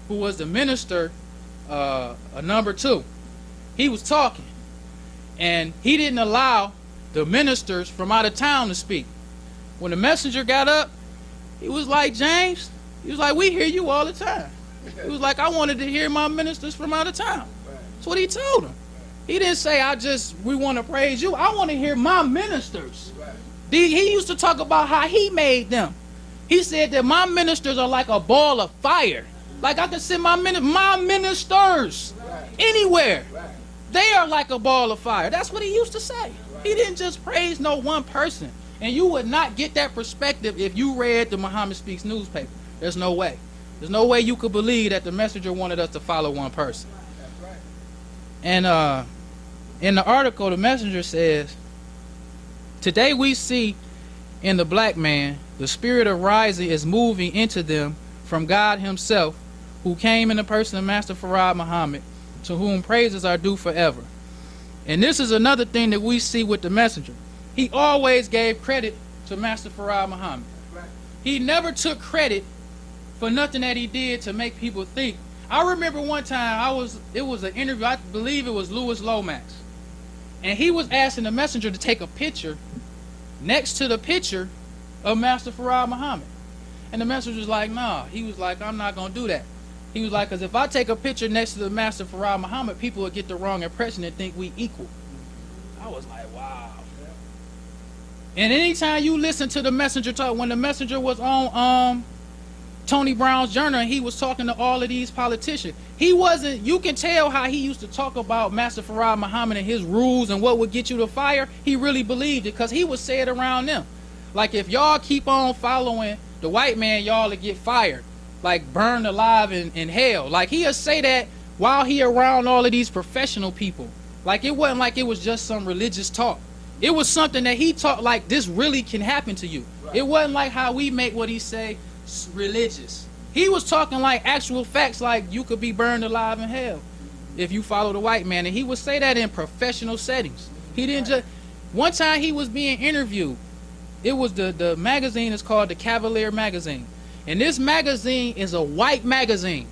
Speaker 2: who was the minister, number 2, he was talking. And he didn't allow the ministers from out of town to speak. When the messenger got up, he was like, James, he was like, we hear you all the time. He was like, I wanted to hear my ministers from out of town. That's what he told him. He didn't say, we want to praise you. I want to hear my ministers. He used to talk about how he made them. He said that my ministers are like a ball of fire. Like I can send my ministers anywhere. They are like a ball of fire. That's what he used to say. He didn't just praise no one person. And you would not get that perspective if you read the Muhammad Speaks newspaper. There's no way. There's no way you could believe that the messenger wanted us to follow one person. And in the article, the messenger says, today we see in the black man, the spirit of rising is moving into them from God himself, who came in the person of Master Farad Muhammad, to whom praises are due forever. And this is another thing that we see with the messenger. He always gave credit to Master Farad Muhammad. He never took credit for nothing that he did to make people think. I remember one time it was an interview, I believe it was Louis Lomax. And he was asking the messenger to take a picture next to the picture of Master Farad Muhammad. And the messenger was like, nah. He was like, I'm not going to do that. He was like, because if I take a picture next to the Master Farad Muhammad, people will get the wrong impression and think we equal. I was like, wow. And anytime you listen to the messenger talk, when the messenger was on Tony Brown's journal and he was talking to all of these politicians, you can tell how he used to talk about Master Farad Muhammad and his rules and what would get you to fire. He really believed it, because he would say it around them. Like, if y'all keep on following the white man, y'all will get fired. Like, burned alive in hell. Like, he'll say that while he around all of these professional people. Like, it wasn't like it was just some religious talk. It was something that he taught, like, this really can happen to you. Right. It wasn't like how we make what he say religious. He was talking like actual facts, like you could be burned alive in hell if you follow the white man. And he would say that in professional settings. He didn't just... One time he was being interviewed. It was the magazine is called the Cavalier magazine. And this magazine is a white magazine.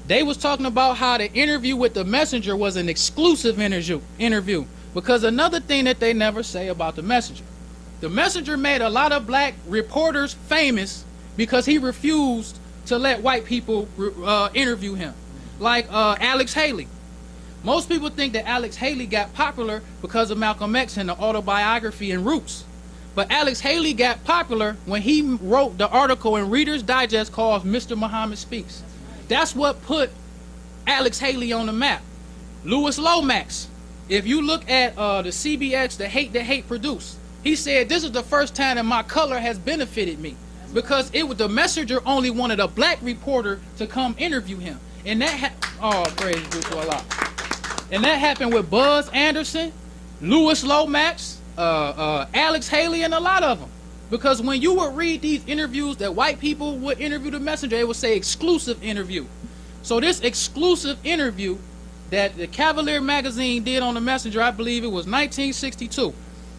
Speaker 2: They was talking about how the interview with the messenger was an exclusive interview. Because another thing that they never say about the messenger made a lot of black reporters famous because he refused to let white people interview him. Like Alex Haley. Most people think that Alex Haley got popular because of Malcolm X and the autobiography and Roots. But Alex Haley got popular when he wrote the article in Reader's Digest called Mr. Muhammad Speaks. That's what put Alex Haley on the map. Louis Lomax. If you look at the CBX, The Hate produced, he said, this is the first time that my color has benefited me. Because the messenger only wanted a black reporter to come interview him. And that praise be to Allah. And that happened with Buzz Anderson, Louis Lomax, Alex Haley, and a lot of them. Because when you would read these interviews that white people would interview the messenger, it would say exclusive interview. So this exclusive interview that the Cavalier magazine did on the messenger, I believe it was 1962.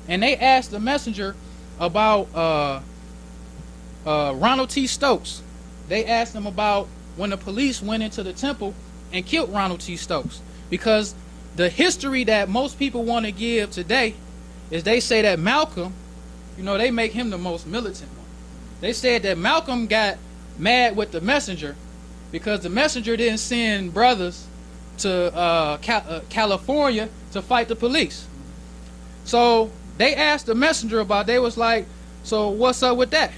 Speaker 2: And they asked the messenger about Ronald T. Stokes. They asked him about when the police went into the temple and killed Ronald T. Stokes. Because the history that most people want to give today is they say that Malcolm, they make him the most militant one. They said that Malcolm got mad with the messenger because the messenger didn't send brothers to California to fight the police. So they asked the messenger about, they was like, so what's up with that?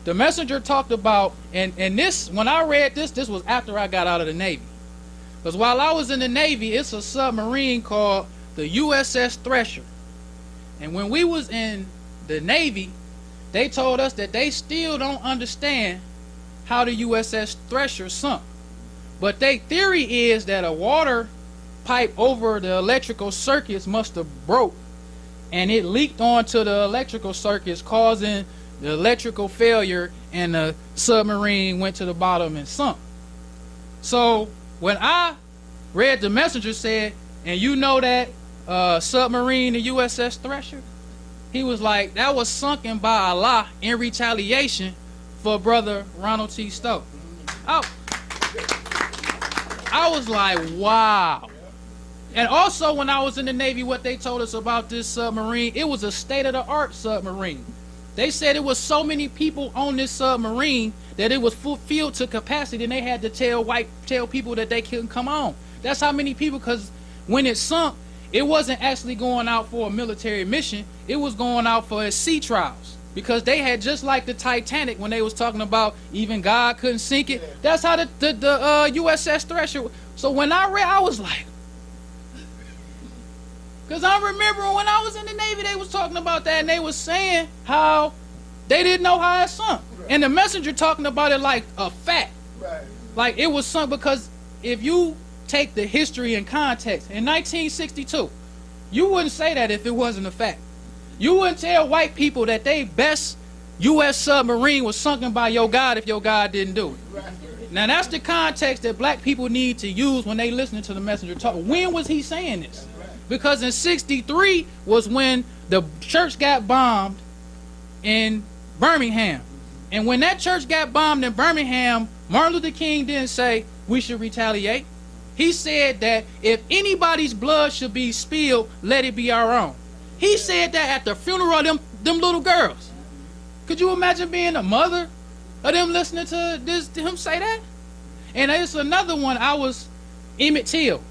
Speaker 2: The messenger talked about, and this, when I read this was after I got out of the Navy. Because while I was in the Navy, it's a submarine called the USS Thresher. And when we was in the Navy, they told us that they still don't understand how the USS Thresher sunk. But their theory is that a water pipe over the electrical circuits must have broke. And it leaked onto the electrical circuits, causing the electrical failure, and the submarine went to the bottom and sunk. So when I read the messenger said, and you know that submarine, the USS Thresher, he was like, that was sunken by Allah in retaliation for brother Ronald T. Stokes. I was like, wow. And also when I was in the Navy, what they told us about this submarine, it was a state-of-the-art submarine. They said it was so many people on this submarine that it was filled to capacity, and they had to tell people that they couldn't come on. That's how many people, because when it sunk, it wasn't actually going out for a military mission. It was going out for its sea trials. Because they had, just like the Titanic, when they was talking about even God couldn't sink it. That's how the USS Thresher. So when I read, I was like, because I remember when I was in the Navy, they was talking about that, and they was saying how they didn't know how it sunk. Right. And the messenger talking about it like a fact. Right. Like it was sunk, because if you take the history and context, in 1962, you wouldn't say that if it wasn't a fact. You wouldn't tell white people that they best U.S. submarine was sunken by your God if your God didn't do it. Now that's the context that black people need to use when they listening to the messenger talk. When was he saying this? Because in 63 was when the church got bombed in Birmingham. And when that church got bombed in Birmingham, Martin Luther King didn't say we should retaliate. He said that if anybody's blood should be spilled, let it be our own. He said that at the funeral of them little girls. Could you imagine being a mother of them listening to him say that? And there's another one. I was Emmett Till.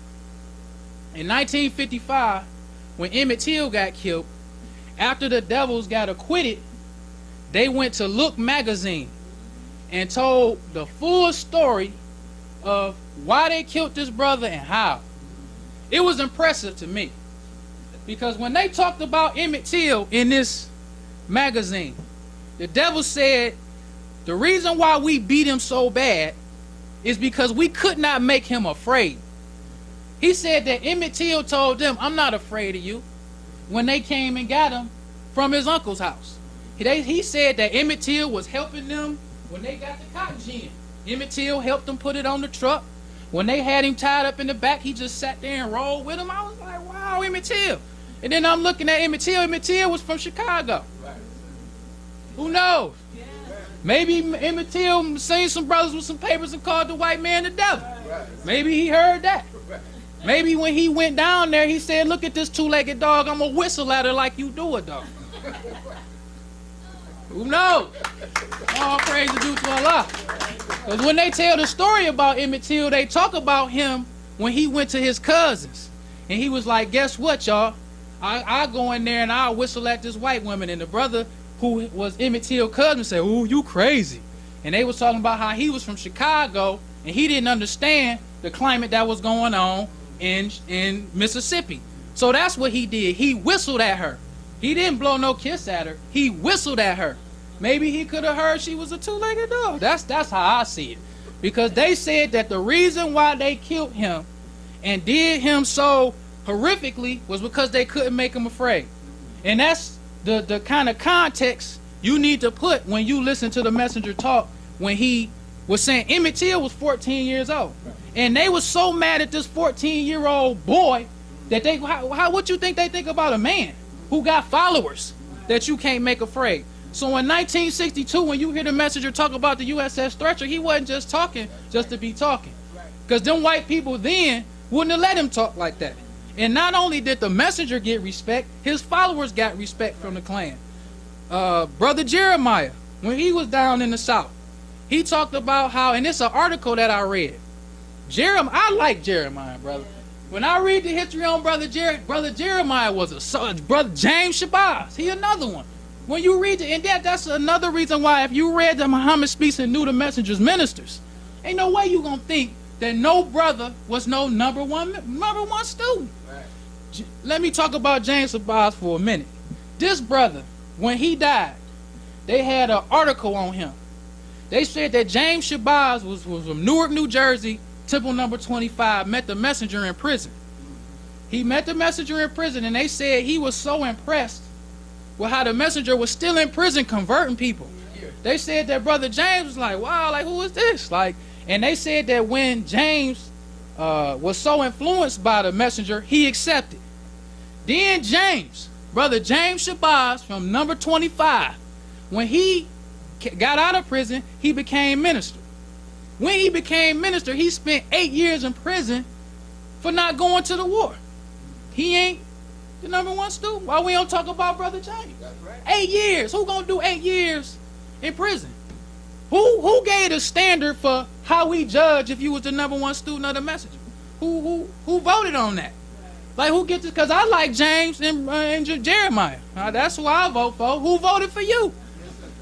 Speaker 2: In 1955, when Emmett Till got killed, after the Devils got acquitted, they went to Look magazine and told the full story of why they killed this brother and how. It was impressive to me. Because when they talked about Emmett Till in this magazine, the devil said the reason why we beat him so bad is because we could not make him afraid. He said that Emmett Till told them, I'm not afraid of you, when they came and got him from his uncle's house. He said that Emmett Till was helping them when they got the cotton gin. Emmett Till helped them put it on the truck. When they had him tied up in the back, he just sat there and rolled with him. I was like, wow, Emmett Till. And then I'm looking at Emmett Till. Emmett Till was from Chicago. Who knows? Maybe Emmett Till seen some brothers with some papers and called the white man the devil. Maybe he heard that. Maybe when he went down there, he said, look at this two-legged dog. I'm going to whistle at her like you do a dog. Who knows? All praise is due to Allah. Because when they tell the story about Emmett Till, they talk about him when he went to his cousins. And he was like, guess what, y'all? I go in there and I'll whistle at this white woman. And the brother who was Emmett Till's cousin said, ooh, you crazy. And they was talking about how he was from Chicago and he didn't understand the climate that was going on in Mississippi. So that's what he did. He whistled at her. He didn't blow no kiss at her. He whistled at her. Maybe he could have heard she was a two-legged dog. That's how I see it. Because they said that the reason why they killed him and did him so horrifically was because they couldn't make him afraid. And that's the kind of context you need to put when you listen to the messenger talk when he was saying Emmett Till was 14 years old. And they was so mad at this 14-year-old boy that they, what you think they think about a man who got followers that you can't make afraid? So in 1962, when you hear the messenger talk about the USS Stretcher, he wasn't just talking just to be talking. Because them white people then wouldn't have let him talk like that. And not only did the messenger get respect, his followers got respect from the Klan. Brother Jeremiah, when he was down in the South, he talked about how, and it's an article that I read. I like Jeremiah, brother. When I read the history on Brother Jeremiah was a son. Brother James Shabazz, he another one. When you read it, and that's another reason why if you read the Muhammad Speaks and knew the messenger's ministers, ain't no way you gonna think that no brother was no number one student. Right. Let me talk about James Shabazz for a minute. This brother, when he died, they had an article on him. They said that James Shabazz was from Newark, New Jersey, Temple number 25, met the messenger in prison. He met the messenger in prison, and they said he was so impressed with how the messenger was still in prison converting people. They said that Brother James was like, wow, like, who is this? Like, and they said that when James was so influenced by the messenger, he accepted. Then Brother James Shabazz from number 25, when he got out of prison, he became minister. When he became minister, he spent 8 years in prison for not going to the war. He ain't the number one student. Why we don't talk about Brother James? That's right. 8 years. Who gonna do 8 years in prison? Who gave the standard for how we judge if you was the number one student of the messenger? Who voted on that? Like, who gets it? Because I like James and Jeremiah. That's who I vote for. Who voted for you?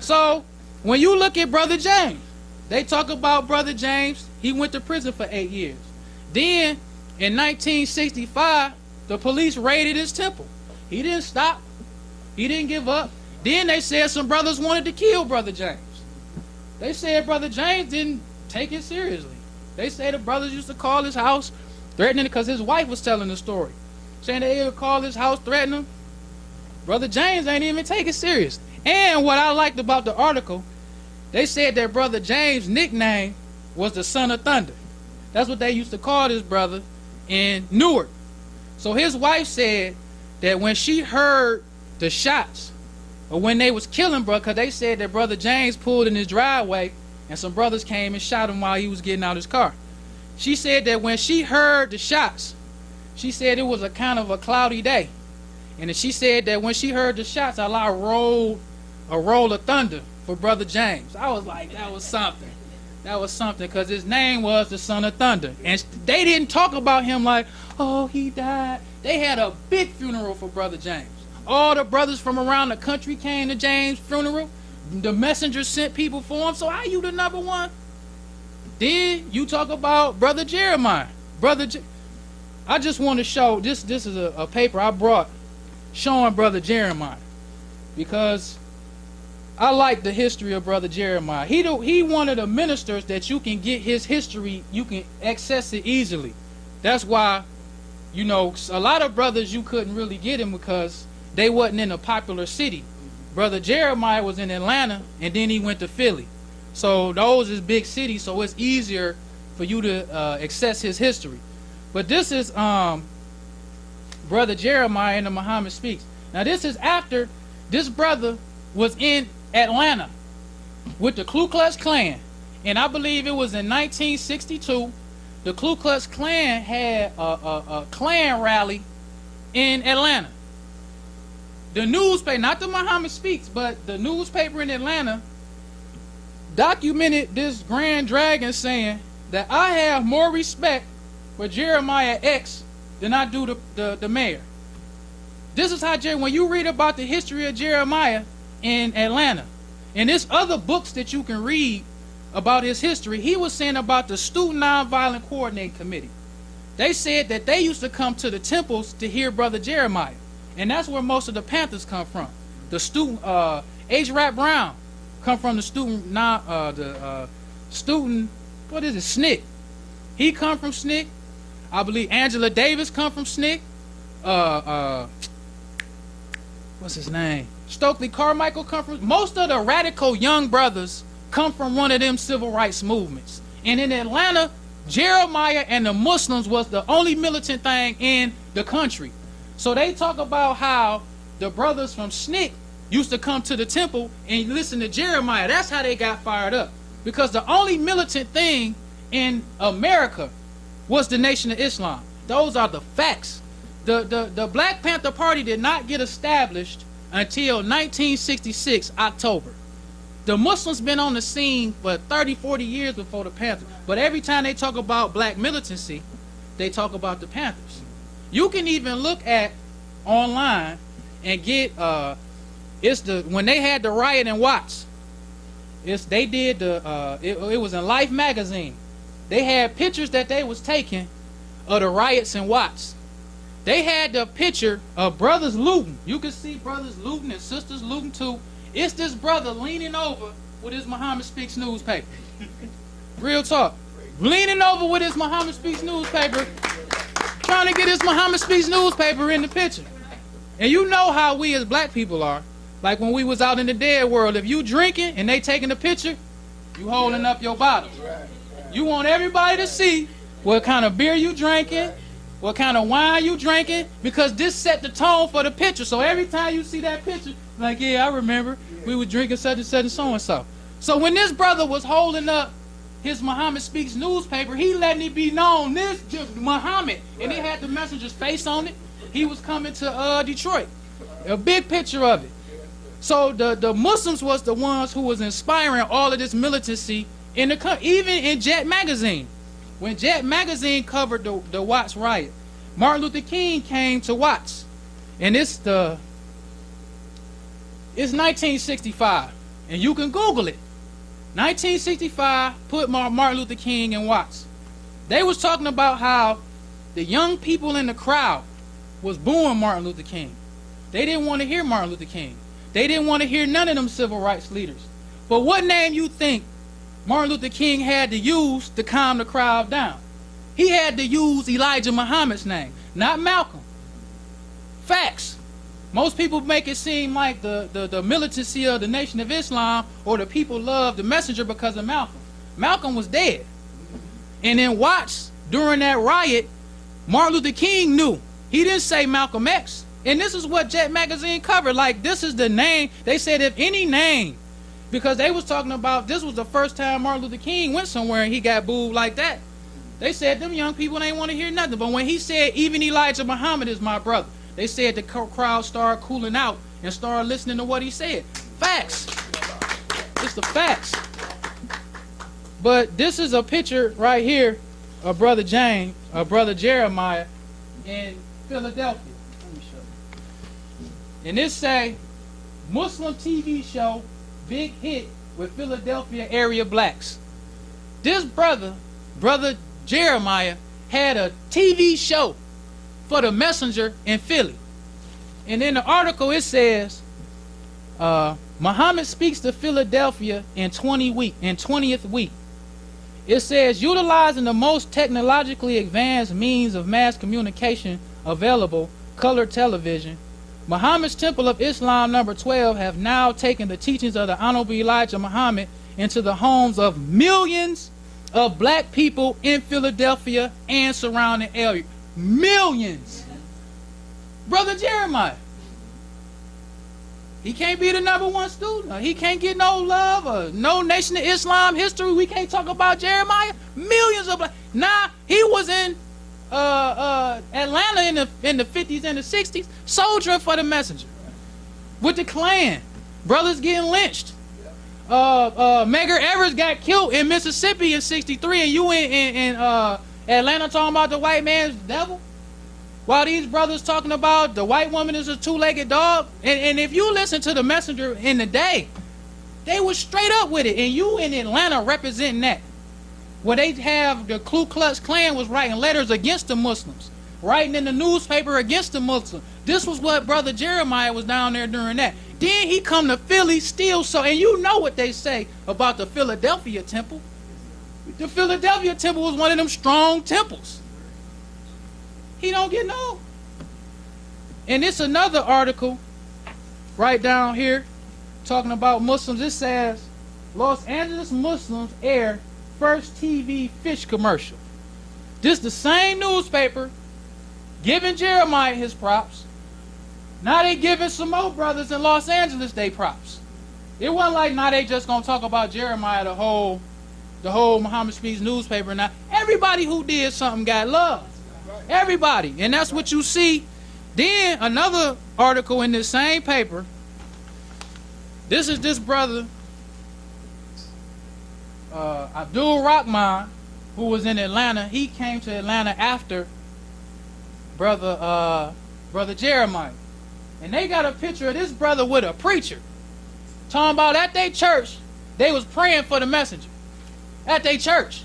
Speaker 2: So when you look at Brother James, they talk about Brother James. He went to prison for 8 years. Then in 1965, the police raided his temple. He didn't stop. He didn't give up. Then they said some brothers wanted to kill Brother James. They said Brother James didn't take it seriously. They say the brothers used to call his house, threatening it, because his wife was telling the story. Saying they would call his house, threatening him. Brother James ain't even take it serious. And what I liked about the article, they said that Brother James' nickname was the Son of Thunder. That's what they used to call this brother in Newark. So his wife said that when she heard the shots, or when they was killing brother, because they said that Brother James pulled in his driveway and some brothers came and shot him while he was getting out his car. She said that when she heard the shots, she said it was a kind of a cloudy day. And then she said that when she heard the shots, Allah rolled a roll of thunder for Brother James. I was like, that was something. That was something, because his name was the Son of Thunder. And they didn't talk about him like, oh, he died. They had a big funeral for Brother James. All the brothers from around the country came to James' funeral. The messenger sent people for him. So how you the number one? Then you talk about Brother Jeremiah. I just want to show, this is a paper I brought showing Brother Jeremiah, because I like the history of Brother Jeremiah. He one of the ministers that you can get his history, you can access it easily. That's why, you know, a lot of brothers you couldn't really get him because they wasn't in a popular city. Brother Jeremiah was in Atlanta, and then he went to Philly. So those is big cities, so it's easier for you to access his history. But this is Brother Jeremiah in the Muhammad Speaks. Now this is after this brother was in Atlanta with the Ku Klux Klan, and I believe it was in 1962. The Ku Klux Klan had a Klan rally in Atlanta. The newspaper, not the Muhammad Speaks, but the newspaper in Atlanta documented this Grand Dragon saying that I have more respect for Jeremiah X than I do the mayor. This is how when you read about the history of Jeremiah in Atlanta, and there's other books that you can read about his history, he was saying about the Student Nonviolent Coordinating Committee. They said that they used to come to the temples to hear Brother Jeremiah, and that's where most of the Panthers come from. The student H. Rat Brown come from the student what is it, SNCC. He come from SNCC. I believe Angela Davis come from SNCC. What's his name? Stokely Carmichael come from. Most of the radical young brothers come from one of them civil rights movements. And in Atlanta, Jeremiah and the Muslims was the only militant thing in the country. So they talk about how the brothers from SNCC used to come to the temple and listen to Jeremiah. That's how they got fired up. Because the only militant thing in America was the Nation of Islam. Those are the facts. The Black Panther Party did not get established until 1966, October. The Muslims been on the scene for 30, 40 years before the Panthers. But every time they talk about black militancy, they talk about the Panthers. You can even look at online and get when they had the riot in Watts. They did it was in Life magazine. They had pictures that they was taking of the riots in Watts. They had the picture of brothers looting. You can see brothers looting and sisters looting too. It's this brother leaning over with his Muhammad Speaks newspaper. Real talk. Leaning over with his Muhammad Speaks newspaper, trying to get his Muhammad Speaks newspaper in the picture. And you know how we as black people are. Like when we was out in the dead world, if you drinking and they taking a picture, you holding up your bottle. You want everybody to see what kind of beer you drinking, what kind of wine you drinking, because this set the tone for the picture. So every time you see that picture, like, yeah, I remember we were drinking such and such and so and so. So when this brother was holding up his Muhammad Speaks newspaper, he letting it be known, this just Muhammad, and it had the messenger's face on it. He was coming to Detroit. A big picture of it. So the Muslims was the ones who was inspiring all of this militancy in the country, even in Jet Magazine. When Jet Magazine covered the Watts riot, Martin Luther King came to Watts. And it's 1965. And you can Google it. 1965, put Martin Luther King in Watts. They was talking about how the young people in the crowd was booing Martin Luther King. They didn't want to hear Martin Luther King. They didn't want to hear none of them civil rights leaders. But what name you think Martin Luther King had to use to calm the crowd down? He had to use Elijah Muhammad's name, not Malcolm. Facts. Most people make it seem like the militancy of the Nation of Islam or the people love the messenger because of Malcolm. Malcolm was dead. And then watch, during that riot, Martin Luther King knew. He didn't say Malcolm X. And this is what Jet Magazine covered. Like, this is the name. They said if any name, because they was talking about this was the first time Martin Luther King went somewhere and he got booed like that. They said them young people ain't want to hear nothing. But when he said even Elijah Muhammad is my brother, they said the crowd started cooling out and started listening to what he said. Facts. It's the facts. But this is a picture right here of Brother James, Brother Jeremiah in Philadelphia. Let me show you. And this say, Muslim TV show, big hit with Philadelphia area blacks. This Brother Jeremiah, had a TV show for the messenger in Philly. And in the article it says, Muhammad speaks to Philadelphia in 20th week. It says, utilizing the most technologically advanced means of mass communication available, color television, Muhammad's Temple of Islam number 12 have now taken the teachings of the Honorable Elijah Muhammad into the homes of millions of black people in Philadelphia and surrounding area. Millions. Brother Jeremiah, he can't be the #1 student. He can't get no love or no Nation of Islam history. We can't talk about Jeremiah. Millions of black. Nah, he was in Atlanta in the 50s and the 60s, soldiering for the messenger with the Klan. Brothers getting lynched. Medgar Evers got killed in Mississippi in '63, and you in Atlanta talking about the white man's devil, while these brothers talking about the white woman is a two-legged dog. And if you listen to the messenger in the day, they was straight up with it. And you in Atlanta representing that, where they have the Ku Klux Klan was writing letters against the Muslims, writing in the newspaper against the Muslims. This was what Brother Jeremiah was down there during that. Then he come to Philly still so, and you know what they say about the Philadelphia temple. The Philadelphia temple was one of them strong temples. He don't get no. And it's another article right down here talking about Muslims. It says, Los Angeles Muslims air first TV fish commercial. This the same newspaper giving Jeremiah his props. Now they giving some more brothers in Los Angeles they props. It wasn't like now they just gonna talk about Jeremiah the whole Muhammad Speaks newspaper. Now everybody who did something got love. Everybody. And that's what you see. Then another article in this same paper. This is this brother Abdul Rahman, who was in Atlanta. He came to Atlanta after brother Jeremiah. And they got a picture of this brother with a preacher. Talking about at their church, they was praying for the messenger. At their church.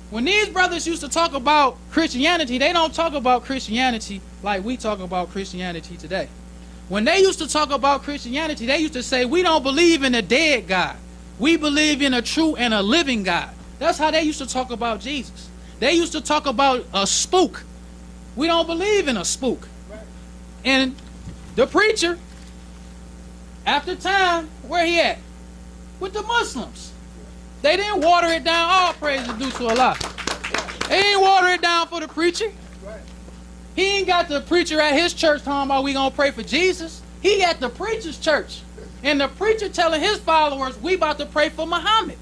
Speaker 2: When these brothers used to talk about Christianity, they don't talk about Christianity like we talk about Christianity today. When they used to talk about Christianity, they used to say, we don't believe in a dead God. We believe in a true and a living God. That's how they used to talk about Jesus. They used to talk about a spook. We don't believe in a spook. And the preacher, after time, where he at? With the Muslims. They didn't water it down. All praise is due to Allah. They didn't water it down for the preacher. He ain't got the preacher at his church talking about we gonna pray for Jesus. He at the preacher's church. And the preacher telling his followers, we about to pray for Muhammad.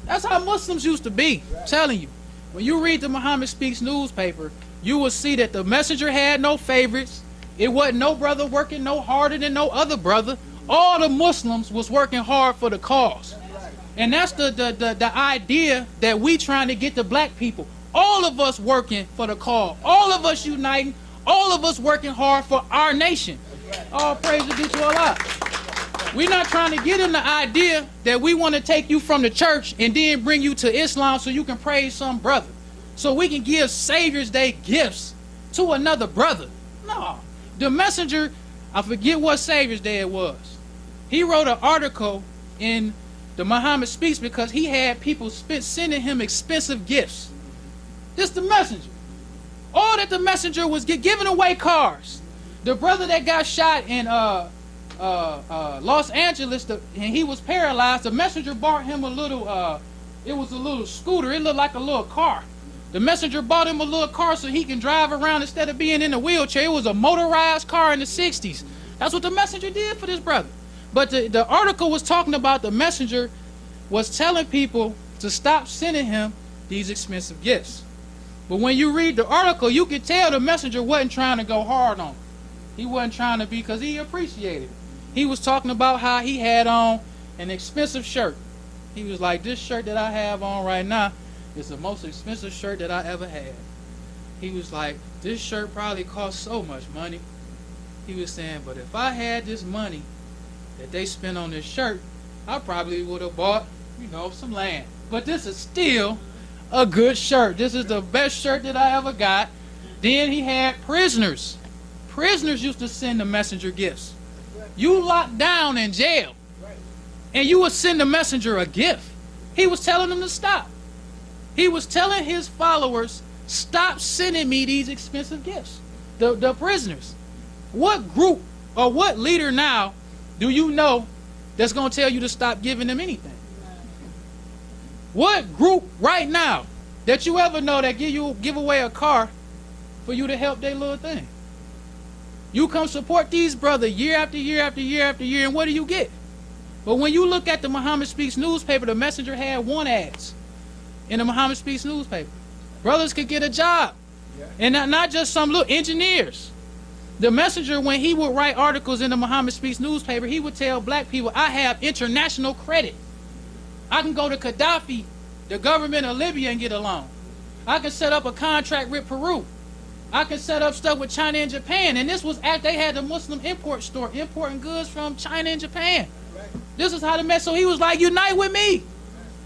Speaker 2: That's how Muslims used to be. I'm telling you. When you read the Muhammad Speaks newspaper, you will see that the messenger had no favorites. It wasn't no brother working no harder than no other brother. All the Muslims was working hard for the cause. And that's the idea that we trying to get the black people. All of us working for the cause. All of us uniting. All of us working hard for our nation. All praise is due to Allah. We're not trying to get in the idea that we want to take you from the church and then bring you to Islam so you can praise some brother. So we can give Savior's Day gifts to another brother. No. The messenger, I forget what Savior's Day it was. He wrote an article in the Muhammad Speaks because he had people sending him expensive gifts. This the messenger. All that the messenger was giving away cars. The brother that got shot in Los Angeles, and he was paralyzed. The messenger bought him a little. It was a little scooter. It looked like a little car. The messenger bought him a little car so he can drive around instead of being in a wheelchair. It was a motorized car in the 60s. That's what the messenger did for this brother. But the article was talking about the messenger was telling people to stop sending him these expensive gifts. But when you read the article, you can tell the messenger wasn't trying to go hard on him. He wasn't trying to be, because he appreciated it. He was talking about how he had on an expensive shirt. He was like, this shirt that I have on right now is the most expensive shirt that I ever had. He was like, this shirt probably cost so much money. He was saying, but if I had this money that they spent on this shirt, I probably would have bought, some land. But this is still a good shirt. This is the best shirt that I ever got. Then he had prisoners. Prisoners used to send the messenger gifts. You locked down in jail, and you would send the messenger a gift. He was telling them to stop. He was telling his followers, stop sending me these expensive gifts. The prisoners. What group or what leader now do you know that's going to tell you to stop giving them anything? What group right now that you ever know that give away a car for you to help their little thing? You come support these brothers year after year after year after year, and what do you get? But when you look at the Muhammad Speaks newspaper, the messenger had one ads in the Muhammad Speaks newspaper. Brothers could get a job. And not just some little engineers. The messenger, when he would write articles in the Muhammad Speaks newspaper, he would tell black people, I have international credit. I can go to Gaddafi, the government of Libya, and get a loan. I can set up a contract with Peru. I can set up stuff with China and Japan. And this was after they had the Muslim import store, importing goods from China and Japan. This is how the mess. So he was like, unite with me.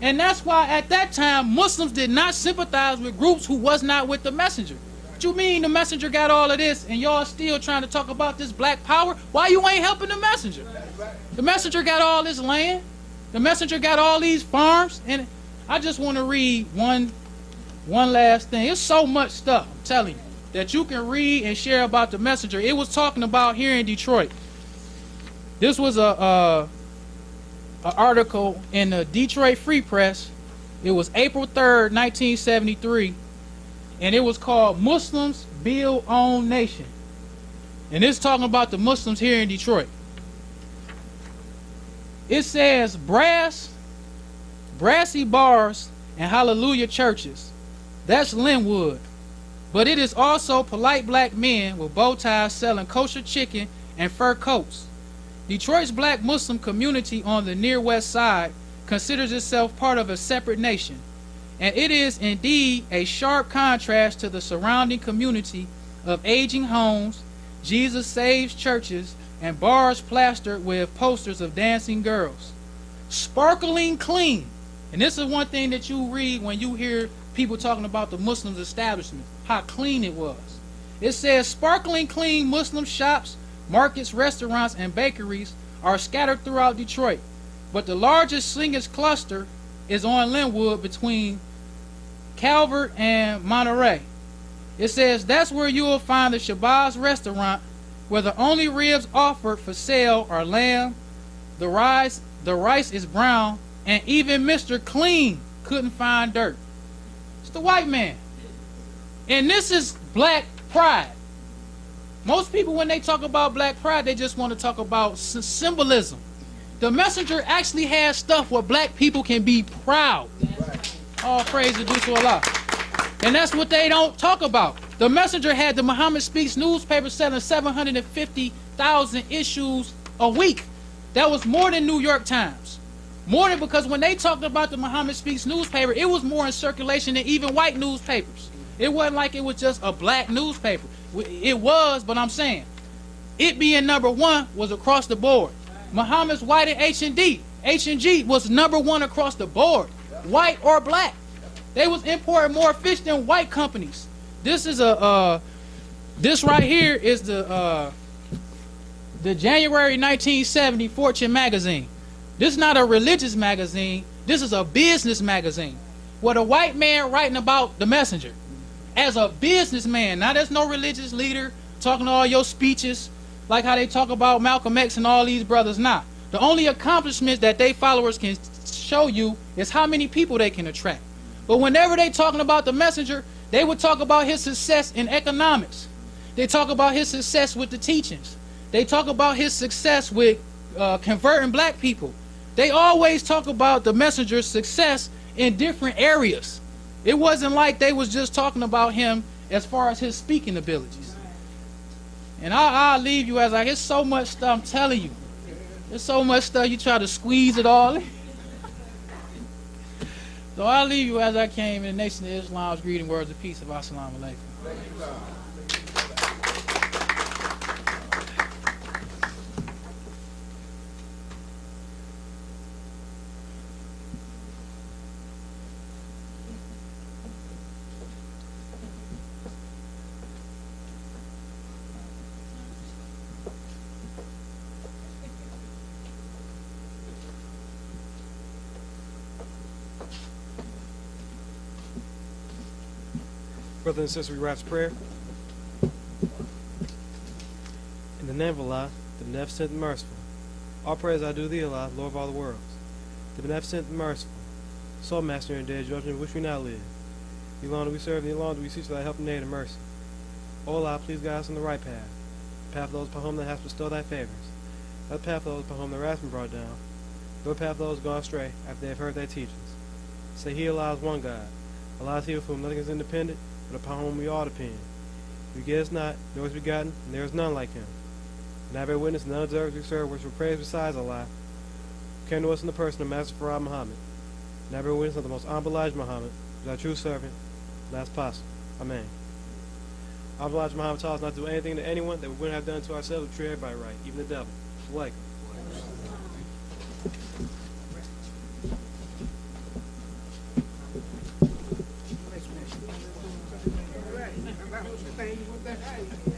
Speaker 2: And that's why at that time, Muslims did not sympathize with groups who was not with the messenger. What you mean the messenger got all of this and y'all still trying to talk about this black power? Why you ain't helping the messenger? The messenger got all this land. The messenger got all these farms. And I just want to read one last thing. It's so much stuff, I'm telling you, that you can read and share about the messenger. It was talking about here in Detroit. This was a article in the Detroit Free Press. It was April 3rd, 1973, and it was called Muslims Build Own Nation. And it's talking about the Muslims here in Detroit. It says brassy bars and hallelujah churches. That's Linwood. But it is also polite black men with bow ties selling kosher chicken and fur coats. Detroit's black Muslim community on the near west side considers itself part of a separate nation, and it is indeed a sharp contrast to the surrounding community of aging homes, Jesus Saves churches, and bars plastered with posters of dancing girls. Sparkling clean. And this is one thing that you read when you hear people talking about the Muslims establishment, how clean it was. It says sparkling clean Muslim shops, markets, restaurants, and bakeries are scattered throughout Detroit, but the largest singers cluster is on Linwood between Calvert and Monterey. It says that's where you will find the Shabazz restaurant, where the only ribs offered for sale are lamb, the rice is brown, and even Mr. Clean couldn't find dirt. It's the white man. And this is black pride. Most people, when they talk about black pride, they just want to talk about symbolism. The messenger actually has stuff where black people can be proud. All praise to to Allah. And that's what they don't talk about. The messenger had the Muhammad Speaks newspaper selling 750,000 issues a week. That was more than New York Times. More than, because when they talked about the Muhammad Speaks newspaper, it was more in circulation than even white newspapers. It wasn't like it was just a black newspaper. It was, but I'm saying, it being number one was across the board. Muhammad's white and H&D. H&G was number one across the board, white or black. They was importing more fish than white companies. This is this right here is the January 1970 Fortune magazine. This is not a religious magazine. This is a business magazine. With a white man writing about the messenger as a businessman. Now, there's no religious leader talking all your speeches, like how they talk about Malcolm X and all these brothers. Nah. The only accomplishments that they followers can show you is how many people they can attract. But whenever they talking about the messenger, they would talk about his success in economics. They talk about his success with the teachings. They talk about his success with converting black people. They always talk about the messenger's success in different areas. It wasn't like they was just talking about him as far as his speaking abilities. And I'll leave you as like, it's so much stuff, I'm telling you. There's so much stuff, you try to squeeze it all in. So I'll leave you as I came in the Nation of Islam's greeting words of peace of Assalamu alaikum.
Speaker 1: Brothers and sisters, we rise to prayer. In the name of Allah, the Beneficent and Merciful. All praise I do thee, Allah, Lord of all the worlds. The Beneficent and Merciful, Soul Master in the day of judgment in which we now live. Thee alone do we serve, thee alone do we seek thy help and aid and mercy. O Allah, please guide us on the right path, the path of those upon whom thou hast bestowed thy favors, not the path of those upon whom the wrath has been brought down, nor the path of those gone astray after they have heard thy teachings. Say he, Allah, is one God. Allah is he of whom nothing is independent, but upon whom we all depend. He begets not, nor is begotten, and there is none like him. And I bear witness, none deserves to be served, which were praised besides Allah, who came to us in the person of Master Farad Muhammad. And I bear witness of the most honorable Elijah Muhammad, who is our true servant, last apostle. Amen. Honorable Elijah Muhammad taught us not to do anything to anyone that we wouldn't have done to ourselves to treat everybody right, even the devil. Like
Speaker 3: Right.